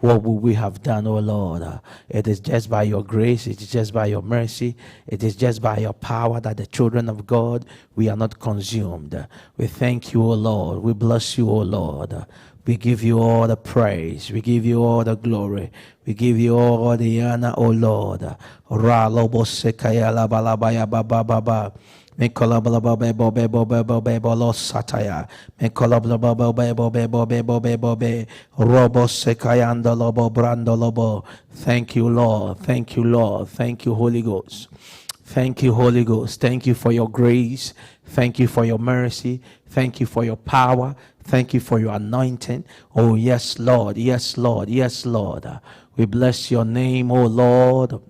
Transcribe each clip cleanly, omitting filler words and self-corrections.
what would we have done, oh Lord? It is just by your grace, it is just by your mercy, it is just by your power that the children of God, we are not consumed. We thank you, oh Lord. We bless you, oh Lord. We give you all the praise. We give you all the glory. We give you all the honor, oh Lord. Ra lobo sekaya la balabaya baba baba. Me kolabla bebo bebo bebo bebo lo sataya. Me kolabla bebo bebo bebo bebo bebo be. Robo sekayanda lobo brando lobo. Thank you, Lord. Thank you, Lord. Thank you, Holy Ghost. Thank you, Holy Ghost. Thank you for your grace. Thank you for your mercy. Thank you for your power. Thank you for your anointing. Oh, yes, Lord. Yes, Lord. Yes, Lord. We bless your name, oh Lord.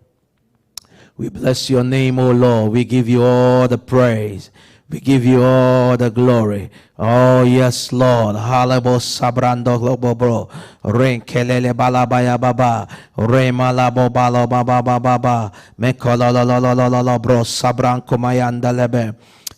We bless your name, oh Lord. We give you all the praise. We give you all the glory. Oh, yes, Lord. Halabo sabrando globo bro. Ren kelele balabaya baba. Re malabo balo baba baba. Mekololololololo bro sabranko mayanda lebe.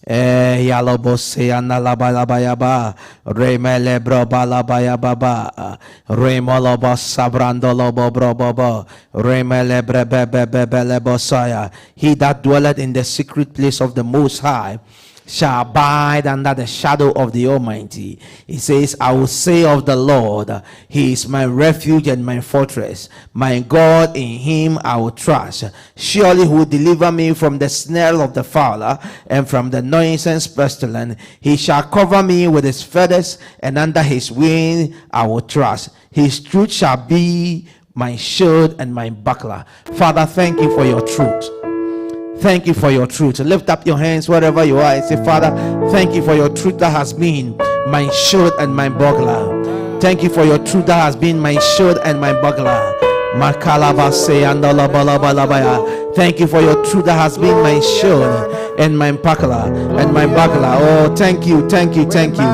Yalobo seyana labayaba. Re melebro balabaya baba. Re molobo sabrando lobo bro bobo. Re melebre bebe lebo saya. He that dwelleth in the secret place of the Most High shall abide under the shadow of the Almighty. He says, I will say of the Lord, He is my refuge and my fortress. My God, in Him I will trust. Surely He will deliver me from the snare of the fowler and from the noisome pestilence. He shall cover me with His feathers, and under His wing I will trust. His truth shall be my shield and my buckler. Father, thank you for your truth. Thank you for your truth. Lift up your hands wherever you are and say, Father, thank you for your truth that has been my shield and my buckler. Thank you for your truth that has been my shield and my buckler. Thank you for your truth that has been my shield and my buckler and my buckler. Oh, thank you, thank you, thank you.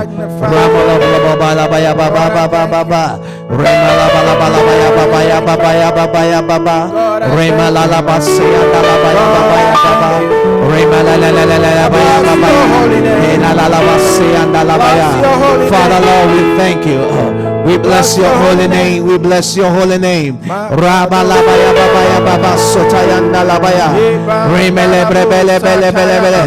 Father, Lord, we thank you. We bless your holy name. We bless your holy name. Rabba labaya babaya baba sotayanda labaya. Remele brebele bele bele bele.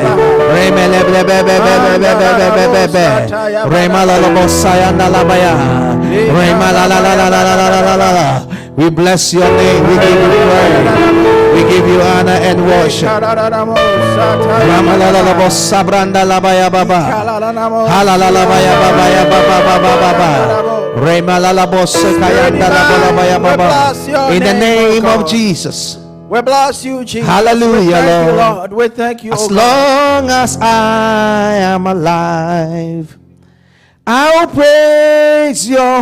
Remele brebe bebe bebe bebe bebe. Remala lobosayanda labaya. Remala la la la la la la la la. We bless your name. We give you praise. We give you honor and worship. Ramala lobosabranda labaya baba. Halala labaya babaya baba baba baba. In the name of Jesus. We bless you, Jesus. Hallelujah, Lord. We thank you, as long as I am alive, I'll praise your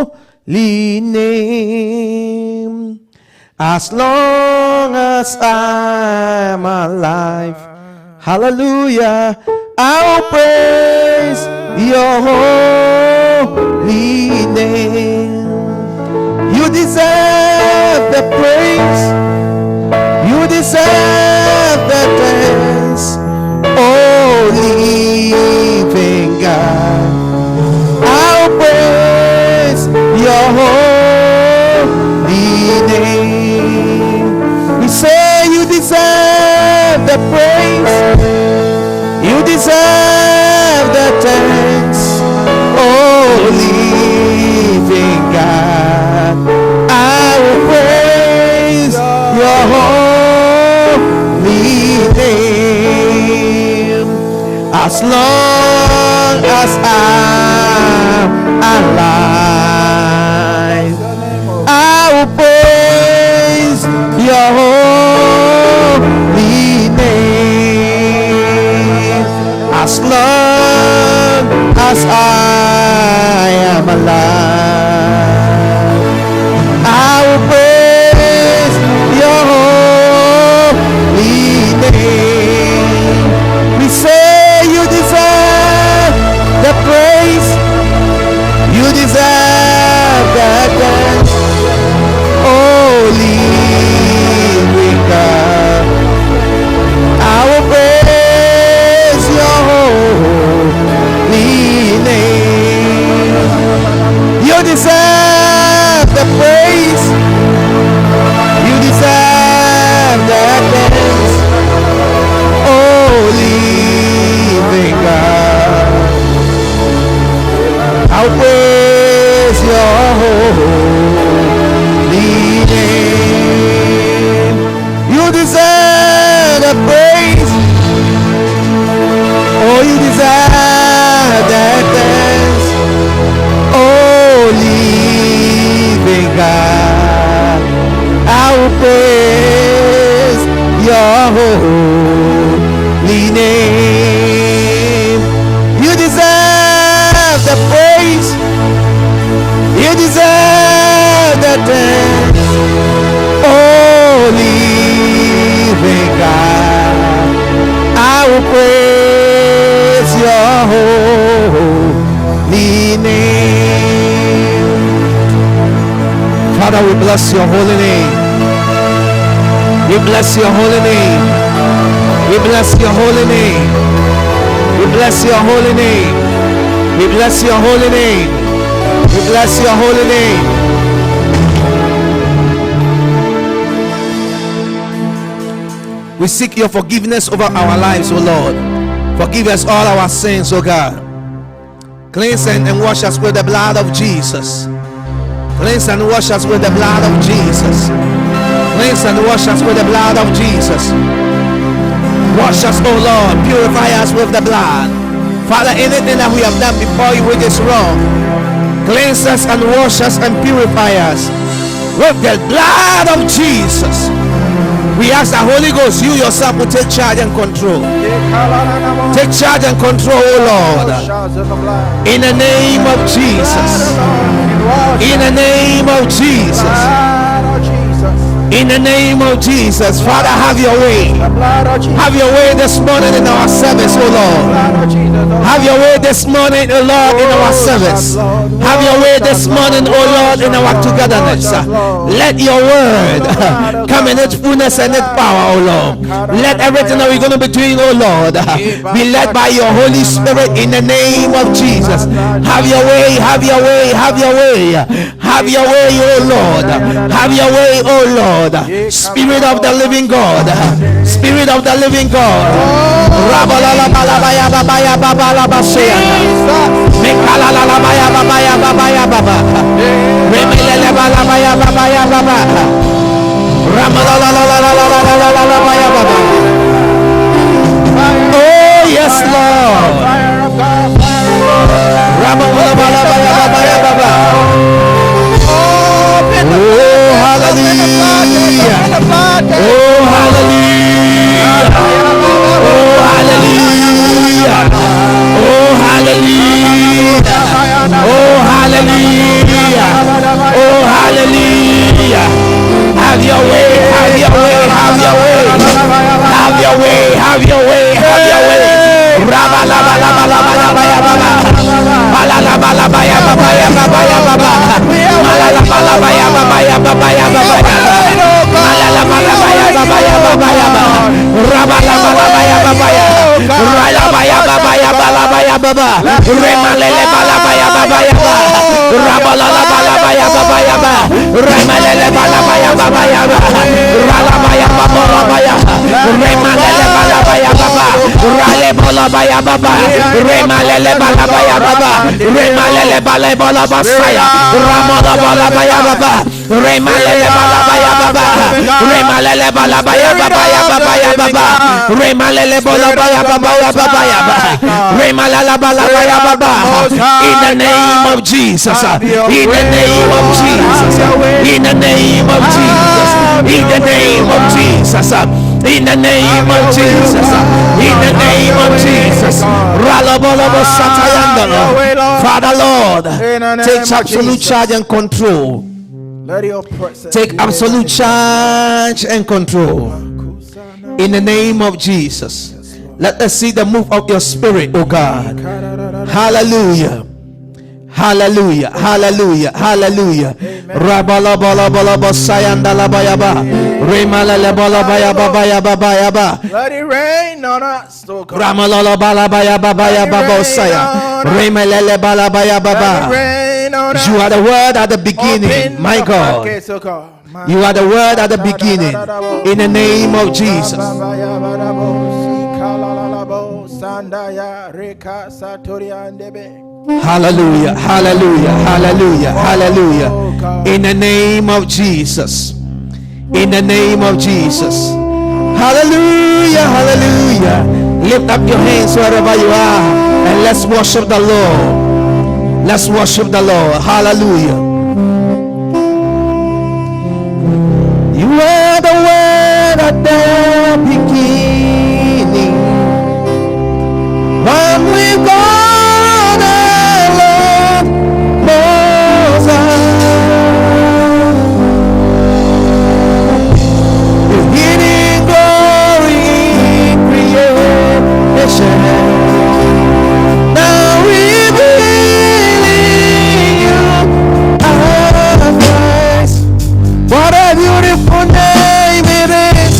holy name. As long as I'm alive, hallelujah, I'll praise your holy name. You deserve the praise. You deserve the thanks. Oh, living God, I'll praise your holy name. We say you deserve the praise. You deserve the thanks. Oh, living God, I will praise your holy name. As long as I'm alive, I will praise your holy name. As long as I am alive, I will praise your holy name. We say you deserve the praise. You deserve name. You deserve the praise. Oh, you deserve the thanks. Oh, living God, I will praise your holy name. You deserve the praise. You deserve the thanks. Oh, living God, I will praise your holy name. Father, we bless your holy name. We bless your holy name. We bless your holy name. We bless your holy name. We bless your holy name. We bless your holy name. We seek your forgiveness over our lives, O Lord. Forgive us all our sins, O God. Cleanse and wash us with the blood of Jesus. Cleanse and wash us with the blood of Jesus. Cleanse and wash us with the blood of Jesus. Wash us, O Lord. Purify us with the blood. Father, anything that we have done before you which is wrong, cleanse us and wash us and purify us with the blood of Jesus. We ask the Holy Ghost, you yourself will take charge and control. Take charge and control, O Lord. In the name of Jesus. In the name of Jesus. In the name of Jesus. Father, have your way. Have your way this morning in our service, O Lord. Have your way this morning, O Lord, in our service. Have your way this morning, O Lord, in our togetherness. Let your word come in its fullness and its power, O Lord. Let everything that we're going to be doing, O Lord, be led by your Holy Spirit in the name of Jesus. Have your way, have your way, have your way. Have your way, O Lord. Have your way, O Lord. Spirit of the living God. Spirit of the living God. Oh yes, Lord. Oh hallelujah. Oh hallelujah. Oh hallelujah. Oh hallelujah. Oh hallelujah. Oh hallelujah. Have your way, have your way, have your way. Have your way, have your way, have your way. Rabba la ba la ba la ba la ba ya ba ba. Bala la ba la ba ya ba ba ya ba ba ya ba ba. Bala la ba la ba ya ba ba ya ba ba ya ba ba. Bala la ba la ba ya ba ba ya ba ba ya ba. Rabba la ba la ba ya ba ba ya. Rala ba ya ba ba ya ba la ba ya ba ba. Rema le le ba la ba ya ba ba ya ba. Rabba la ba la ba ya ba ba ya ba. Rema le le ba la ba ya ba ba ya ba. Rala ba ya ba ba la ba ya. Rema le le ba la ba ya ba ba. Rale ba la ba ya ba ba. Rema le le ba la ba ya ba ba. Rema le le ba le ba la ba saya. Rama la ba la ba ya ba ba. Rema le le ba la ba ya ba ba. Rema le le ba la ba ya ba ba ya ba ba ya ba ba. Rema le le ba la ba ya ba ba ya ba ba ya ba. Rema la la ba la ba ya ba ba. In the name of Jesus. In the name of Jesus. In the name of Jesus. In the name of Jesus. In the name of Jesus. In the name of Jesus. Father Lord, take absolute charge and control. Take absolute charge and control. In the name of Jesus. Let us see the move of your spirit, oh God. Hallelujah. Hallelujah, hallelujah, hallelujah. Rabala bala bala basayanda la bayaba. Remala la bala bayaba bayaba bayaba. Let it rain on us, oh God. Ramala bala bayaba bayaba bosaya. Remala la bala bayaba ba. You are the word at the beginning, my God. You are the word at the beginning. In the name of Jesus. Hallelujah, hallelujah, hallelujah, hallelujah. In the name of Jesus. In the name of Jesus. Hallelujah, hallelujah. Lift up your hands wherever you are and let's worship the Lord. Let's worship the Lord. Hallelujah. You are the word at the beginning. When we God alone knows your hidden glory in creation. Now we believe you are Christ. What a beautiful name it is.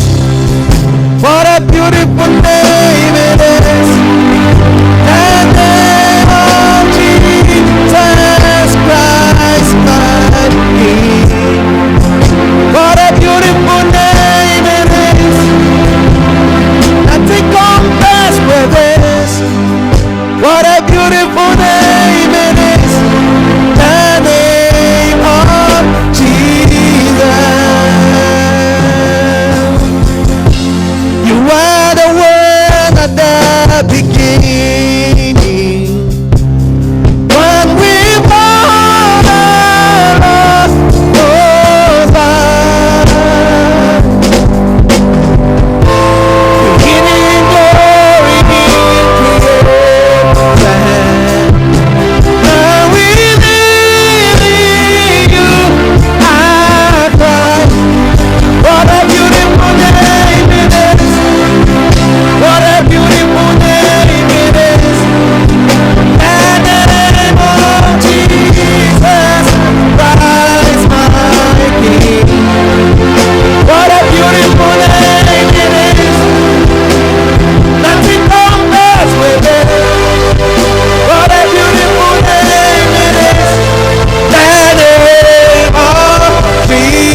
What a beautiful name it is. The name of Jesus Christ, my King. What a beautiful name it is. Nothing compares with this. What a beautiful name it is. The name of Jesus. You are the word at the beginning. When we born over, beginning glory in creation. Now we live in you, our Christ. What a beautiful name it is. What a beautiful name it is. The name of Jesus Christ, my King. What a beautiful name it is. Nothing compares with it. What a beautiful name it is. The name of Jesus.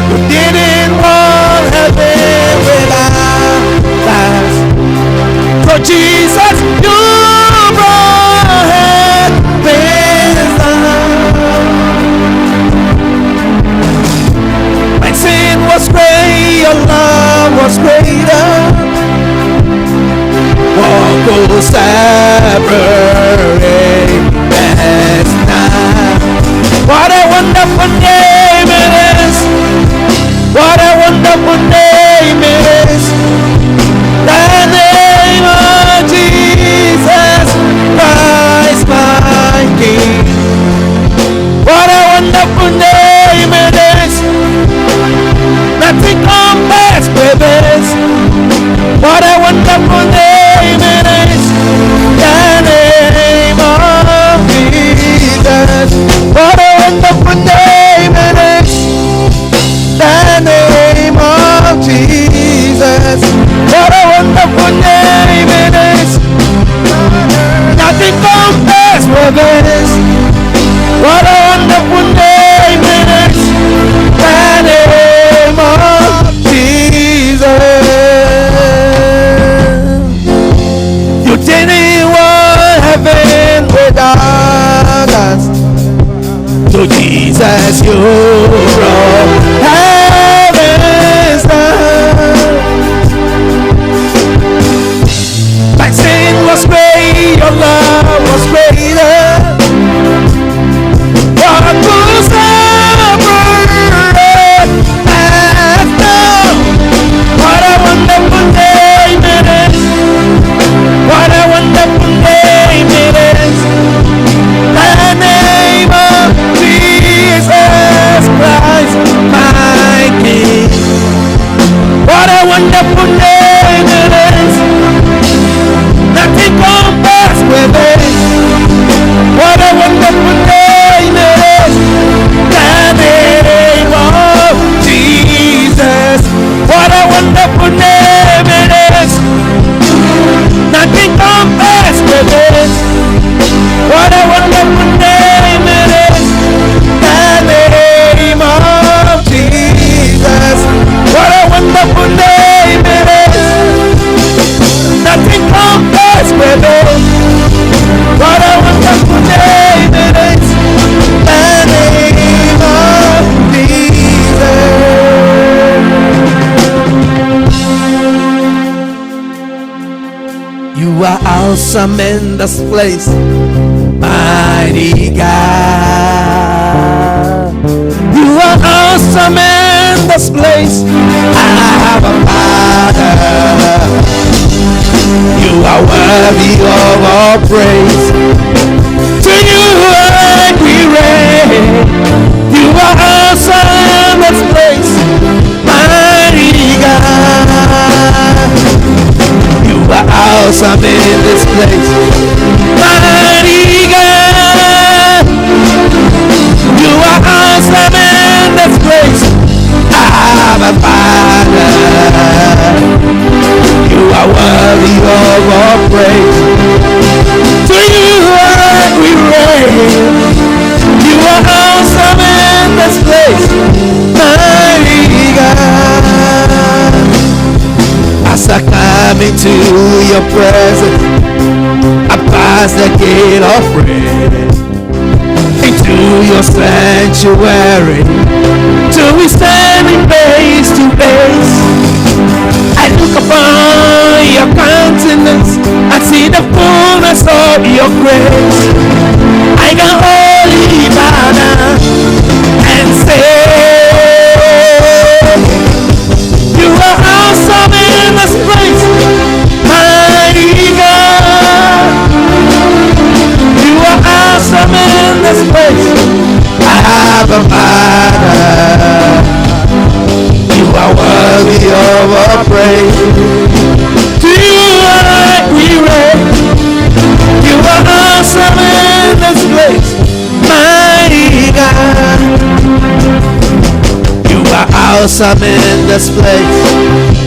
You didn't want heaven without us. So Jesus, you brought heaven down. My sin was great, your love was greater. What could separate us now? What a wonderful name it is. What a wonderful name it is. The name of Jesus Christ, my King. What a wonderful name it is. Nothing compares with this. What a wonderful name it is. The name of Jesus. What a wonderful name it is. The name of Jesus. What a wonderful name it is. Nothing compares with this. What a wonderful name it is. The name of Jesus. You didn't want heaven without us. So Jesus, you brought heaven's down. My sin was great, your love was greater. What could separate us now? What a wonderful name it is. What a wonderful name it is. The name of Jesus Christ. awesome in this place, mighty God. You are awesome in this place, our Father. You are worthy of all praise. To you we reign. You are awesome in this place, mighty God. You are awesome in this place, mighty God. You are awesome in this place, our Father. You are worthy of all praise. To you we reign. You are awesome in this place, mighty God. As I come into your presence, I pass the gate of prayer into your sanctuary, till we standing face to face. I look upon your countenance and see the fullness of your grace. I can only bow down and say, you are awesome in this place, mighty God. You are awesome in this place, our Father. You are worthy of our praise. To you we reign. You are awesome in this place, mighty God. You are awesome in this place,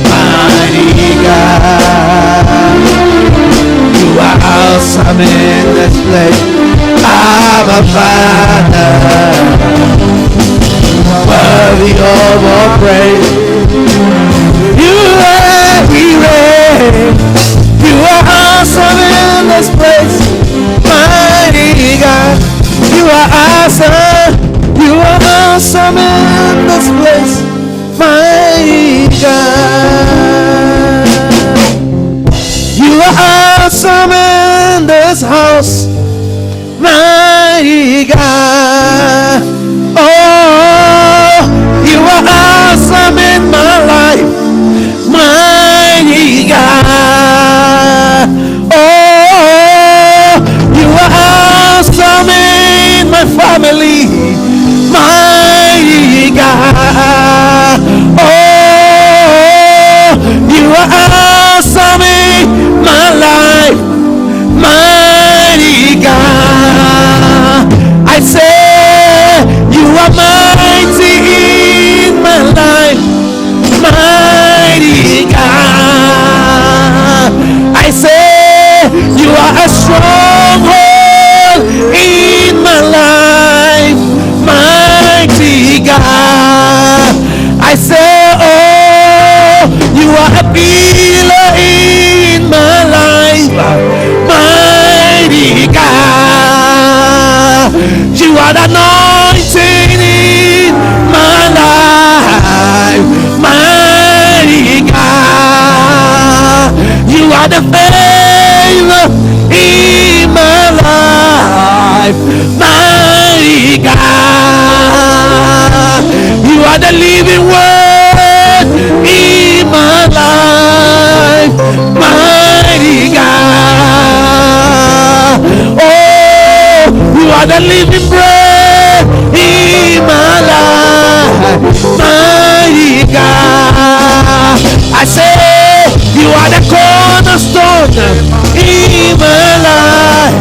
mighty God. You are awesome in this place, our Father. Worthy of all praise. You reign, we reign. You are awesome in this place, mighty God. You are awesome. You are awesome in this place, mighty God. You are awesome in this house, mighty God. Oh, you are awesome in my life, mighty God. Oh, you are awesome in my family, mighty God. Oh, you are awesome in my life, mighty God. I say, you are mighty in my life, mighty God. I say, you are a stronghold in my life, mighty God. I say, oh, you are a pillar in my life, mighty God. You are the anointing in my life, mighty God. You are the favor in my life, mighty God. You are the living word in my life, mighty God. Oh, you are the living bread in my life, mighty God. I say, you are the cornerstone in my life,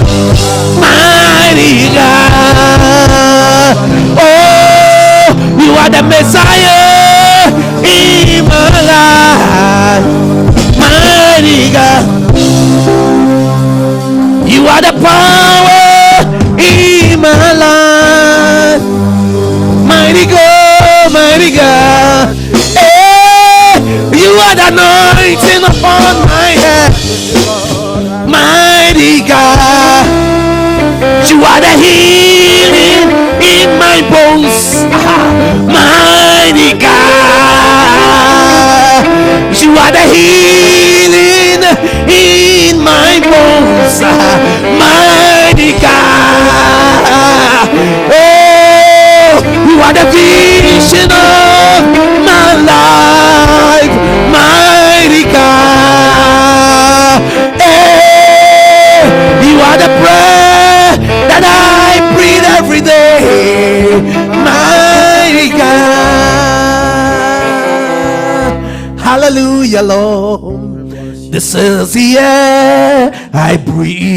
mighty God. Oh, you are the Messiah in my life, mighty God. You are the power in my life, mighty God, mighty God. Hey, you are the anointing upon my head, mighty God. You are the healing in my bones, mighty God. You are the healing in my bones, Jesus, mighty God. Oh, you are the vision of my life, mighty God. Hey, you are the breath that I breathe every day, mighty God. Hallelujah, Lord. This is the air I breathe.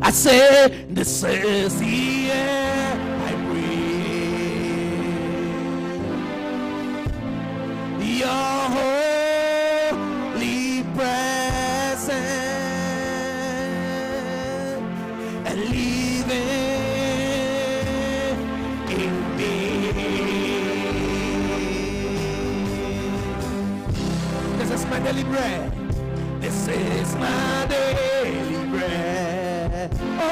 I say, this is the air I breathe. Your holy presence and living in me. This is my daily bread. This is my daily bread. Oh,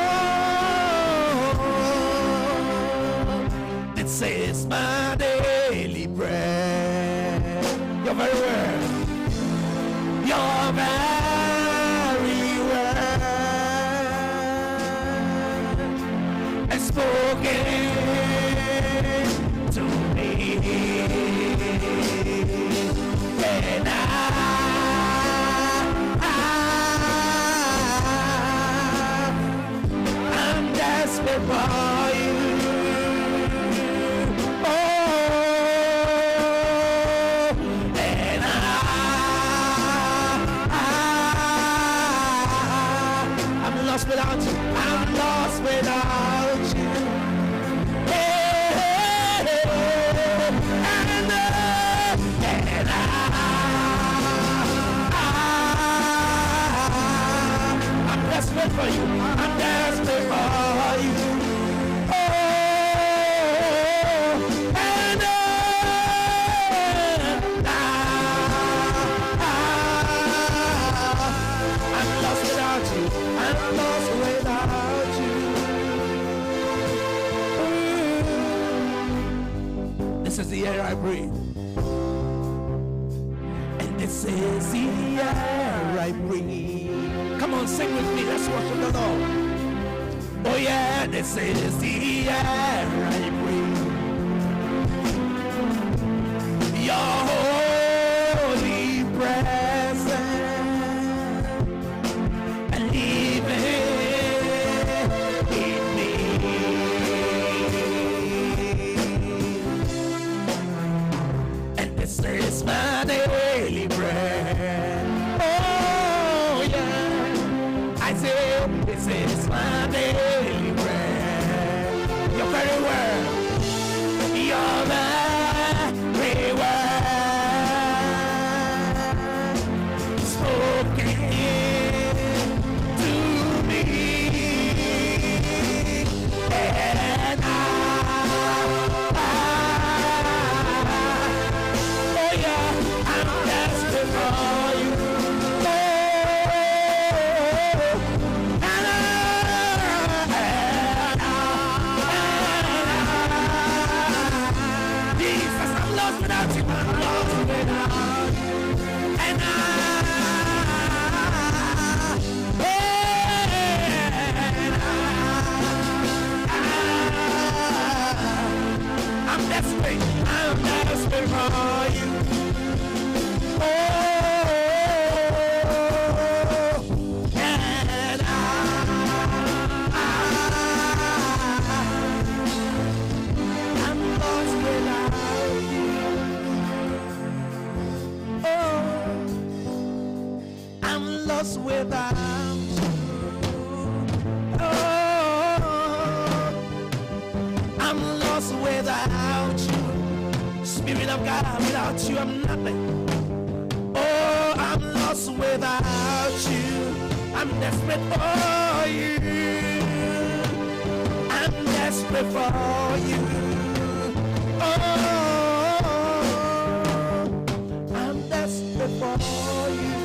this is my daily bread. Your very word. Your very word. And spoken to me. And I'm desperate for you. Oh, and I'm lost without you. I'm lost without you. And I'm desperate for you. I'm desperate for you. Oh, and I'm lost without you. I'm lost without you. This is the air I breathe. And this is the air I breathe. Come on, sing with me. Let's worship the Lord. Oh yeah, this is the air I breathe. Your holy presence and living in me. And this is my daily bread. Oh yeah, I say this is my daily bread. Your very word, your very word, spoken to me, and oh yeah, I'm desperate for you. Jesus, I'm lost without you. I'm lost without you. And I'm desperate. I'm desperate for you. Oh, and I'm lost without you. Oh, I'm lost without you. Oh, I'm lost without you. Spirit of God, without you I'm nothing. Oh, I'm lost without you. I'm desperate for you. I'm desperate for you. Oh, I'm desperate for you.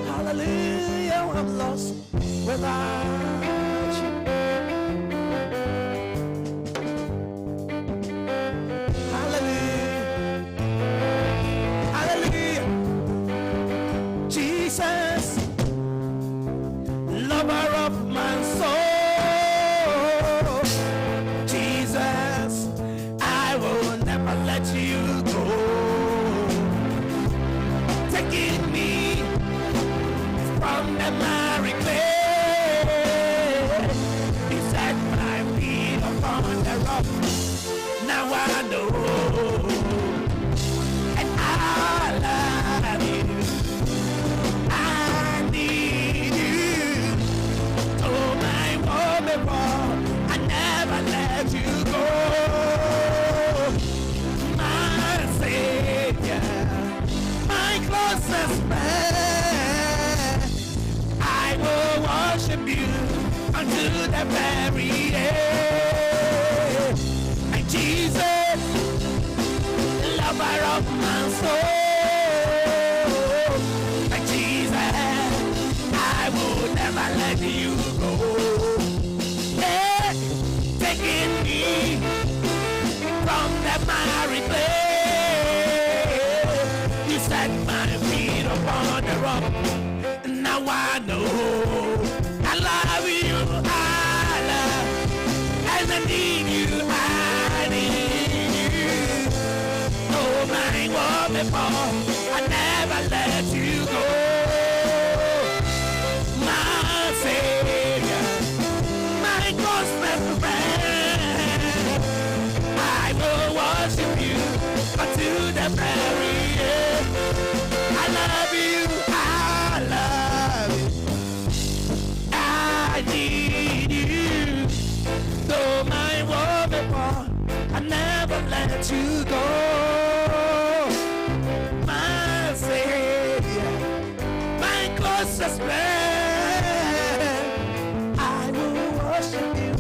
Hallelujah, I'm lost without you. Hallelujah. taking me from the miry clay. He set my feet upon the rock. Now I know, and I love you. I need you. Oh my woman, I never let you go. My Savior, my closest friend, I will worship you until the very end. My Jesus, lover of my soul. My Jesus, I will never let you go. Hey, taking me from the miry clay. You set my feet upon the rock. Now I know I love you, I love, and I need you, I need you. Oh my God, before I never let you go. My Savior, my closest friend, I will worship you until the very end. I love you, I love you, I need you. Though my world before, I never let you go. My Savior, my closest friend, I will worship you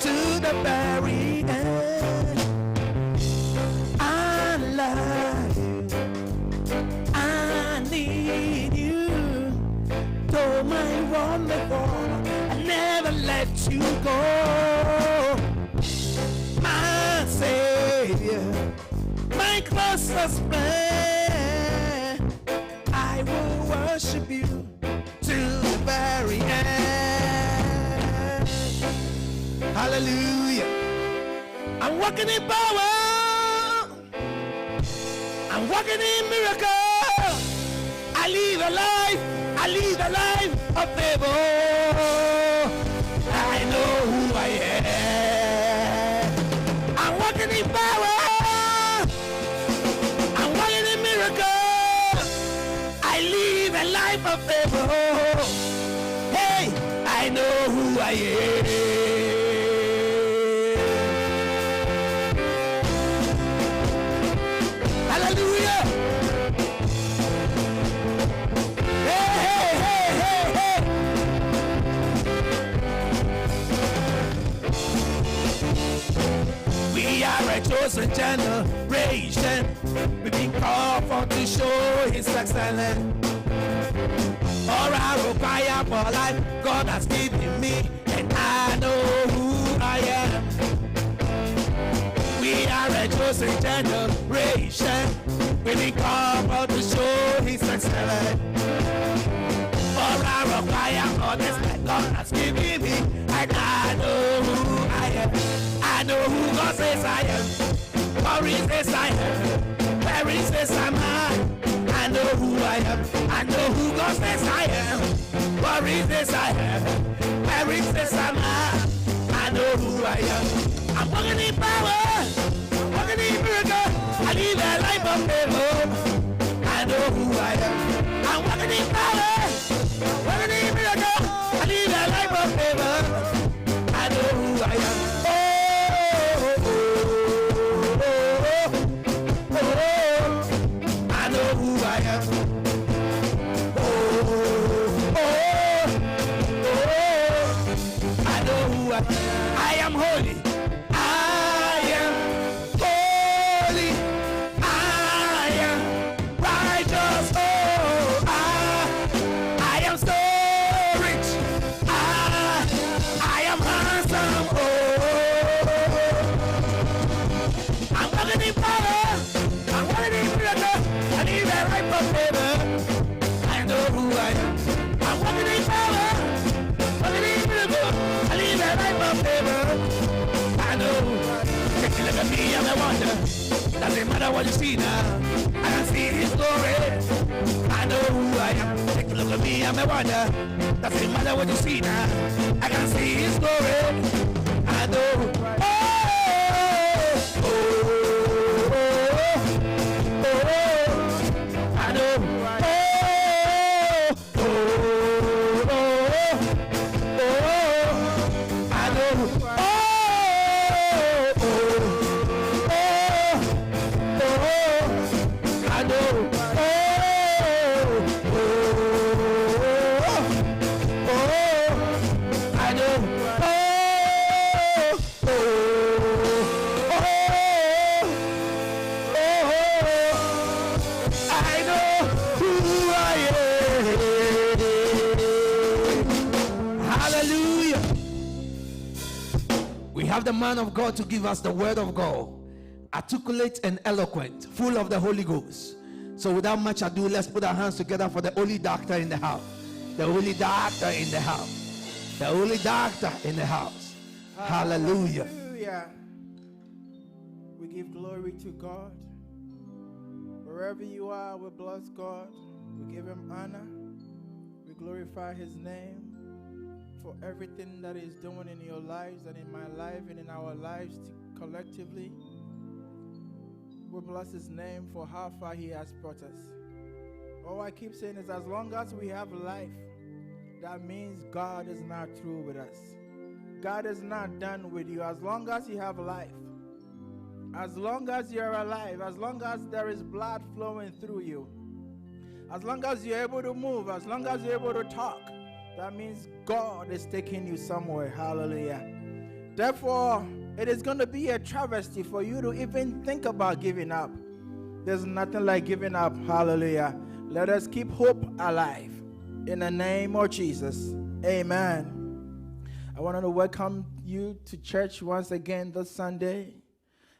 to the very end. I love you, I need you. Though my one before, I never let you go. My Savior, my closest friend, I will worship you to the very end. Hallelujah. I'm walking in power, I'm walking in miracle. I live a life, I live a life of favor. I know who I am. I'm walking in power, I'm walking in miracle. I live a life of favor. Hey, I know who I am. Hallelujah. Hey, hey, hey, hey, hey. We are a chosen generation. We've been called for to show His excellence. All I require for life, God has given me, and I know who I am. We are a chosen generation. We've been called for to show His excellence. All I require for this life, God has given me, and I know who I am. I know who God says I am. What He says I am. Where He says I'm at. I know who I am. I know who God says I am. What He says I am. Where He says I'm at. I know who I am. I'm walking in power, walking in miracle. I live a life of favor. I know who I am. I'm walking in power, walking in miracle. I live a life of favor. I know who I am. I know who I am. I know who I am. I am holy. I am holy. I am righteous. Oh, I am so rich. I am handsome. Oh, I'm walking in power. I'm walking in miracle. I need that right for favor. I know who I am. I'm walking in power. Walking in miracle. I need that right for favor. I know. Take a look at me, I'm a wonder. Doesn't matter what you see now. I can see His glory. I know I am. Take a look at me, I'm a wonder. Doesn't matter what you see now. I can see His glory. I know. Oh, I know. The man of God to give us the word of God, articulate and eloquent, full of the Holy Ghost. So without much ado, let's put our hands together for the only doctor in the house. The only doctor in the house. The only doctor in the house. Hallelujah. Hallelujah. We give glory to God. Wherever you are, we bless God. We give Him honor. We glorify His name for everything that He's doing in your lives and in my life and in our lives collectively. We bless His name for how far He has brought us. All I keep saying is, as long as we have life, that means God is not through with us. God is not done with you. As long as you have life, as long as you're alive, as long as there is blood flowing through you, as long as you're able to move, as long as you're able to talk, that means God is taking you somewhere. Hallelujah. Therefore, it is going to be a travesty for you to even think about giving up. There's nothing like giving up. Hallelujah. Let us keep hope alive. In the name of Jesus. Amen. I want to welcome you to church once again this Sunday.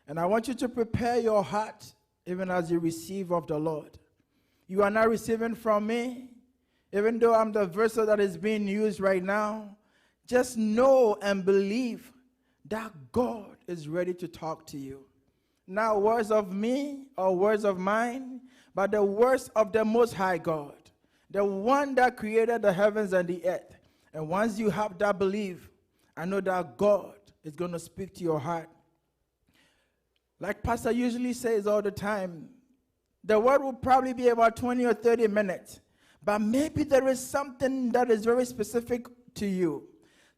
And I want you to prepare your heart even as you receive of the Lord. You are not receiving from me. Even though I'm the vessel that is being used right now, just know and believe that God is ready to talk to you. Not words of me or words of mine, but the words of the Most High God, the one that created the heavens and the earth. And once you have that belief, I know that God is going to speak to your heart. Like Pastor usually says all the time, the word will probably be about 20 or 30 minutes. But maybe there is something that is very specific to you,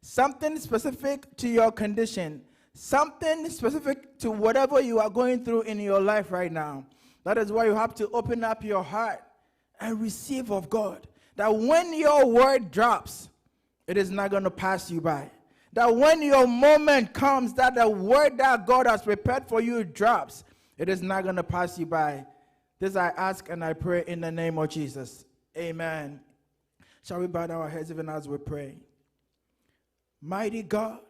something specific to your condition, something specific to whatever you are going through in your life right now. That is why you have to open up your heart and receive of God. That when your word drops, it is not going to pass you by. That when your moment comes, that the word that God has prepared for you drops, it is not going to pass you by. This I ask and I pray in the name of Jesus. Amen. Shall we bow our heads even as we pray? Mighty God,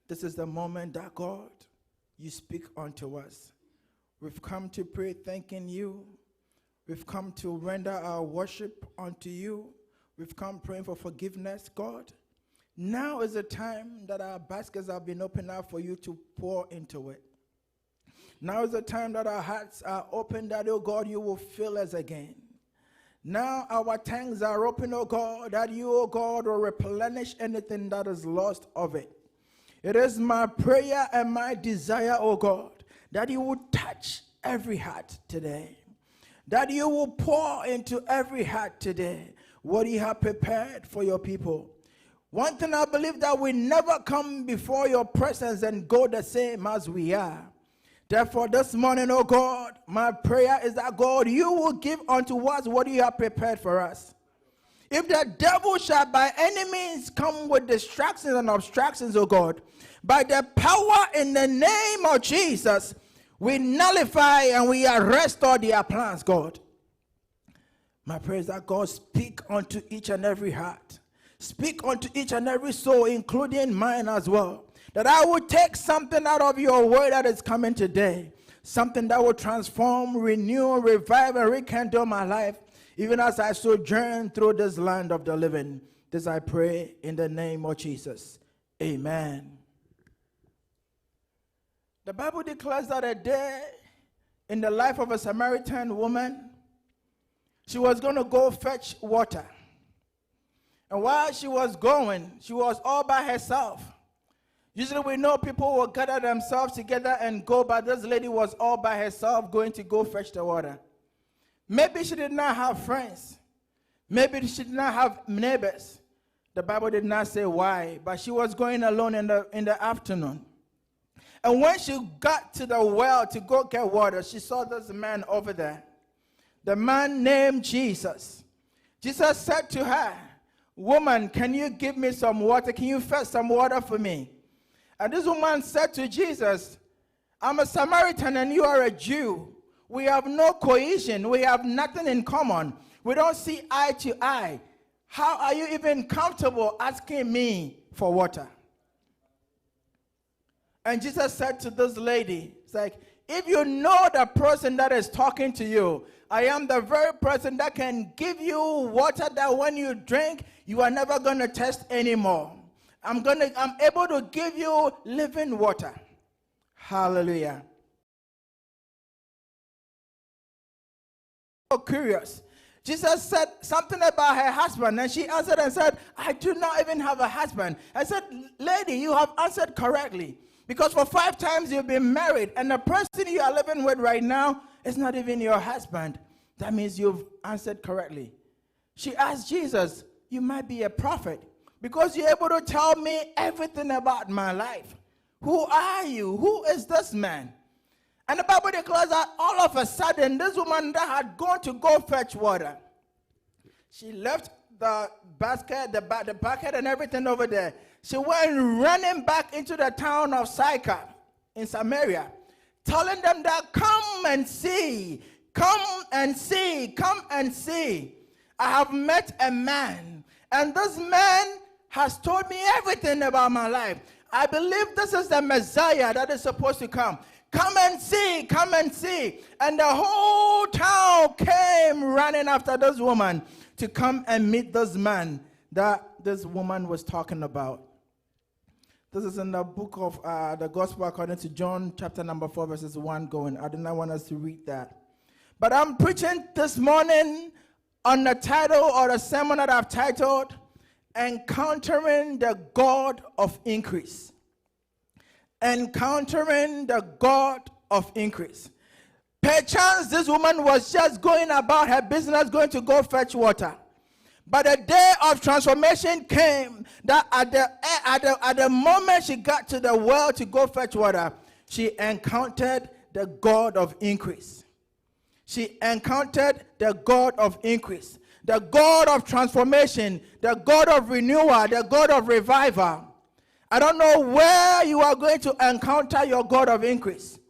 this is the moment that God, you speak unto us. We've come to pray thanking you. We've come to render our worship unto you. We've come praying for forgiveness, God. Now is the time that our baskets have been opened up for you to pour into it. Now is the time that our hearts are open, that, oh God, you will fill us again. Now our tanks are open, oh God, that you, oh God, will replenish anything that is lost of it. It is my prayer and my desire, oh God, that you will touch every heart today. That you will pour into every heart today what you have prepared for your people. One thing I believe, that we never come before your presence and go the same as we are. Therefore, this morning, oh God, my prayer is that, God, you will give unto us what you have prepared for us. If the devil shall by any means come with distractions and obstructions, oh God, by the power in the name of Jesus, we nullify and we arrest all their plans, God. My prayer is that, God, speak unto each and every heart. Speak unto each and every soul, including mine as well. That I will take something out of your word that is coming today. Something that will transform, renew, revive, and rekindle my life, even as I sojourn through this land of the living. This I pray in the name of Jesus. Amen. The Bible declares that a day in the life of a Samaritan woman, She was going to go fetch water. And while she was going, she was all by herself. Usually we know people will gather themselves together and go, but this lady was all by herself going to go fetch the water. Maybe she did not have friends. Maybe she did not have neighbors. The Bible did not say why, but she was going alone in the afternoon. And when she got to the well to go get water, she saw this man over there. The man named Jesus. Jesus said to her, "Woman, can you give me some water? Can you fetch some water for me?" And this woman said to Jesus, "I'm a Samaritan and you are a Jew. We have no cohesion. We have nothing in common. We don't see eye to eye. How are you even comfortable asking me for water?" And Jesus said to this lady, it's like, if you know the person that is talking to you, I am the very person that can give you water that when you drink, you are never going to thirst anymore. I'm able to give you living water. Hallelujah. So curious. Jesus said something about her husband, and she answered and said, "I do not even have a husband." I said, "Lady, you have answered correctly. Because for 5 times you've been married, and the person you are living with right now is not even your husband. That means you've answered correctly." She asked Jesus, "You might be a prophet, because you're able to tell me everything about my life. Who are you? Who is this man?" And the Bible declares that all of a sudden, this woman that had gone to go fetch water, she left the basket, the bucket and everything over there. She went running back into the town of Sychar in Samaria, telling them that, "Come and see, come and see, come and see. I have met a man, and this man has told me everything about my life. I believe this is the Messiah that is supposed to come. Come and see, come and see." And the whole town came running after this woman to come and meet this man that this woman was talking about. This is in the book of the Gospel according to John, chapter number 4, verses 1 going. I do not want us to read that. But I'm preaching this morning on the title or the sermon that I've titled, "Encountering the God of Increase." Encountering the God of increase. Perchance this woman was just going about her business, going to go fetch water. But the day of transformation came that at the moment she got to the well to go fetch water, she encountered the God of increase. She encountered the God of increase, the God of transformation, the God of renewal, the God of revival. I don't know where you are going to encounter your God of increase.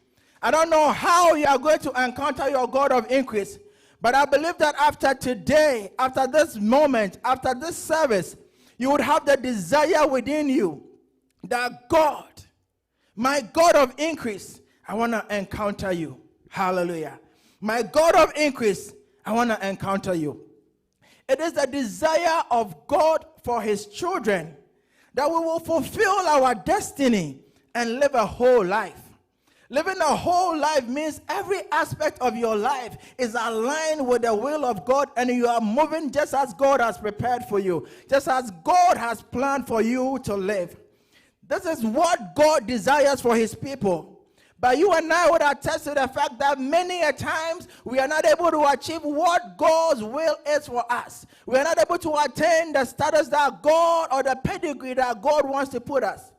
I don't know how you are going to encounter your God of increase. But I believe that after today, after this moment, after this service, you would have the desire within you that God, my God of increase, I want to encounter you. Hallelujah. My God of increase, I want to encounter you. It is the desire of God for his children that we will fulfill our destiny and live a whole life. Living a whole life means every aspect of your life is aligned with the will of God, and you are moving just as God has prepared for you, just as God has planned for you to live. This is what God desires for his people. But you and I would attest to the fact that many a times we are not able to achieve what God's will is for us. We are not able to attain the status that God, or the pedigree that God wants to put us.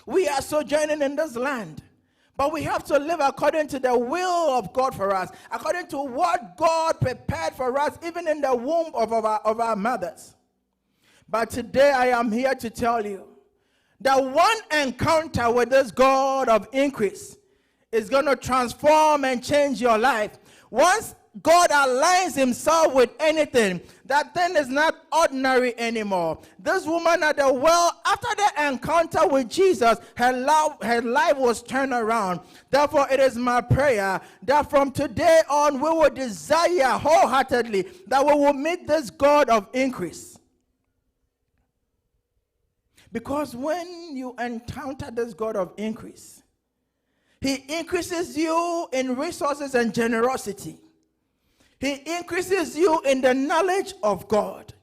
We are sojourning in this land, but we have to live according to the will of God for us, according to what God prepared for us, even in the womb of our mothers. But today I am here to tell you that one encounter with this God of increase is going to transform and change your life. Once God aligns himself with anything, that thing is not ordinary anymore. This woman at the well, after the encounter with Jesus, her life was turned around. Therefore, it is my prayer that from today on, we will desire wholeheartedly that we will meet this God of increase. Because when you encounter this God of increase, he increases you in resources and generosity. He increases you in the knowledge of God.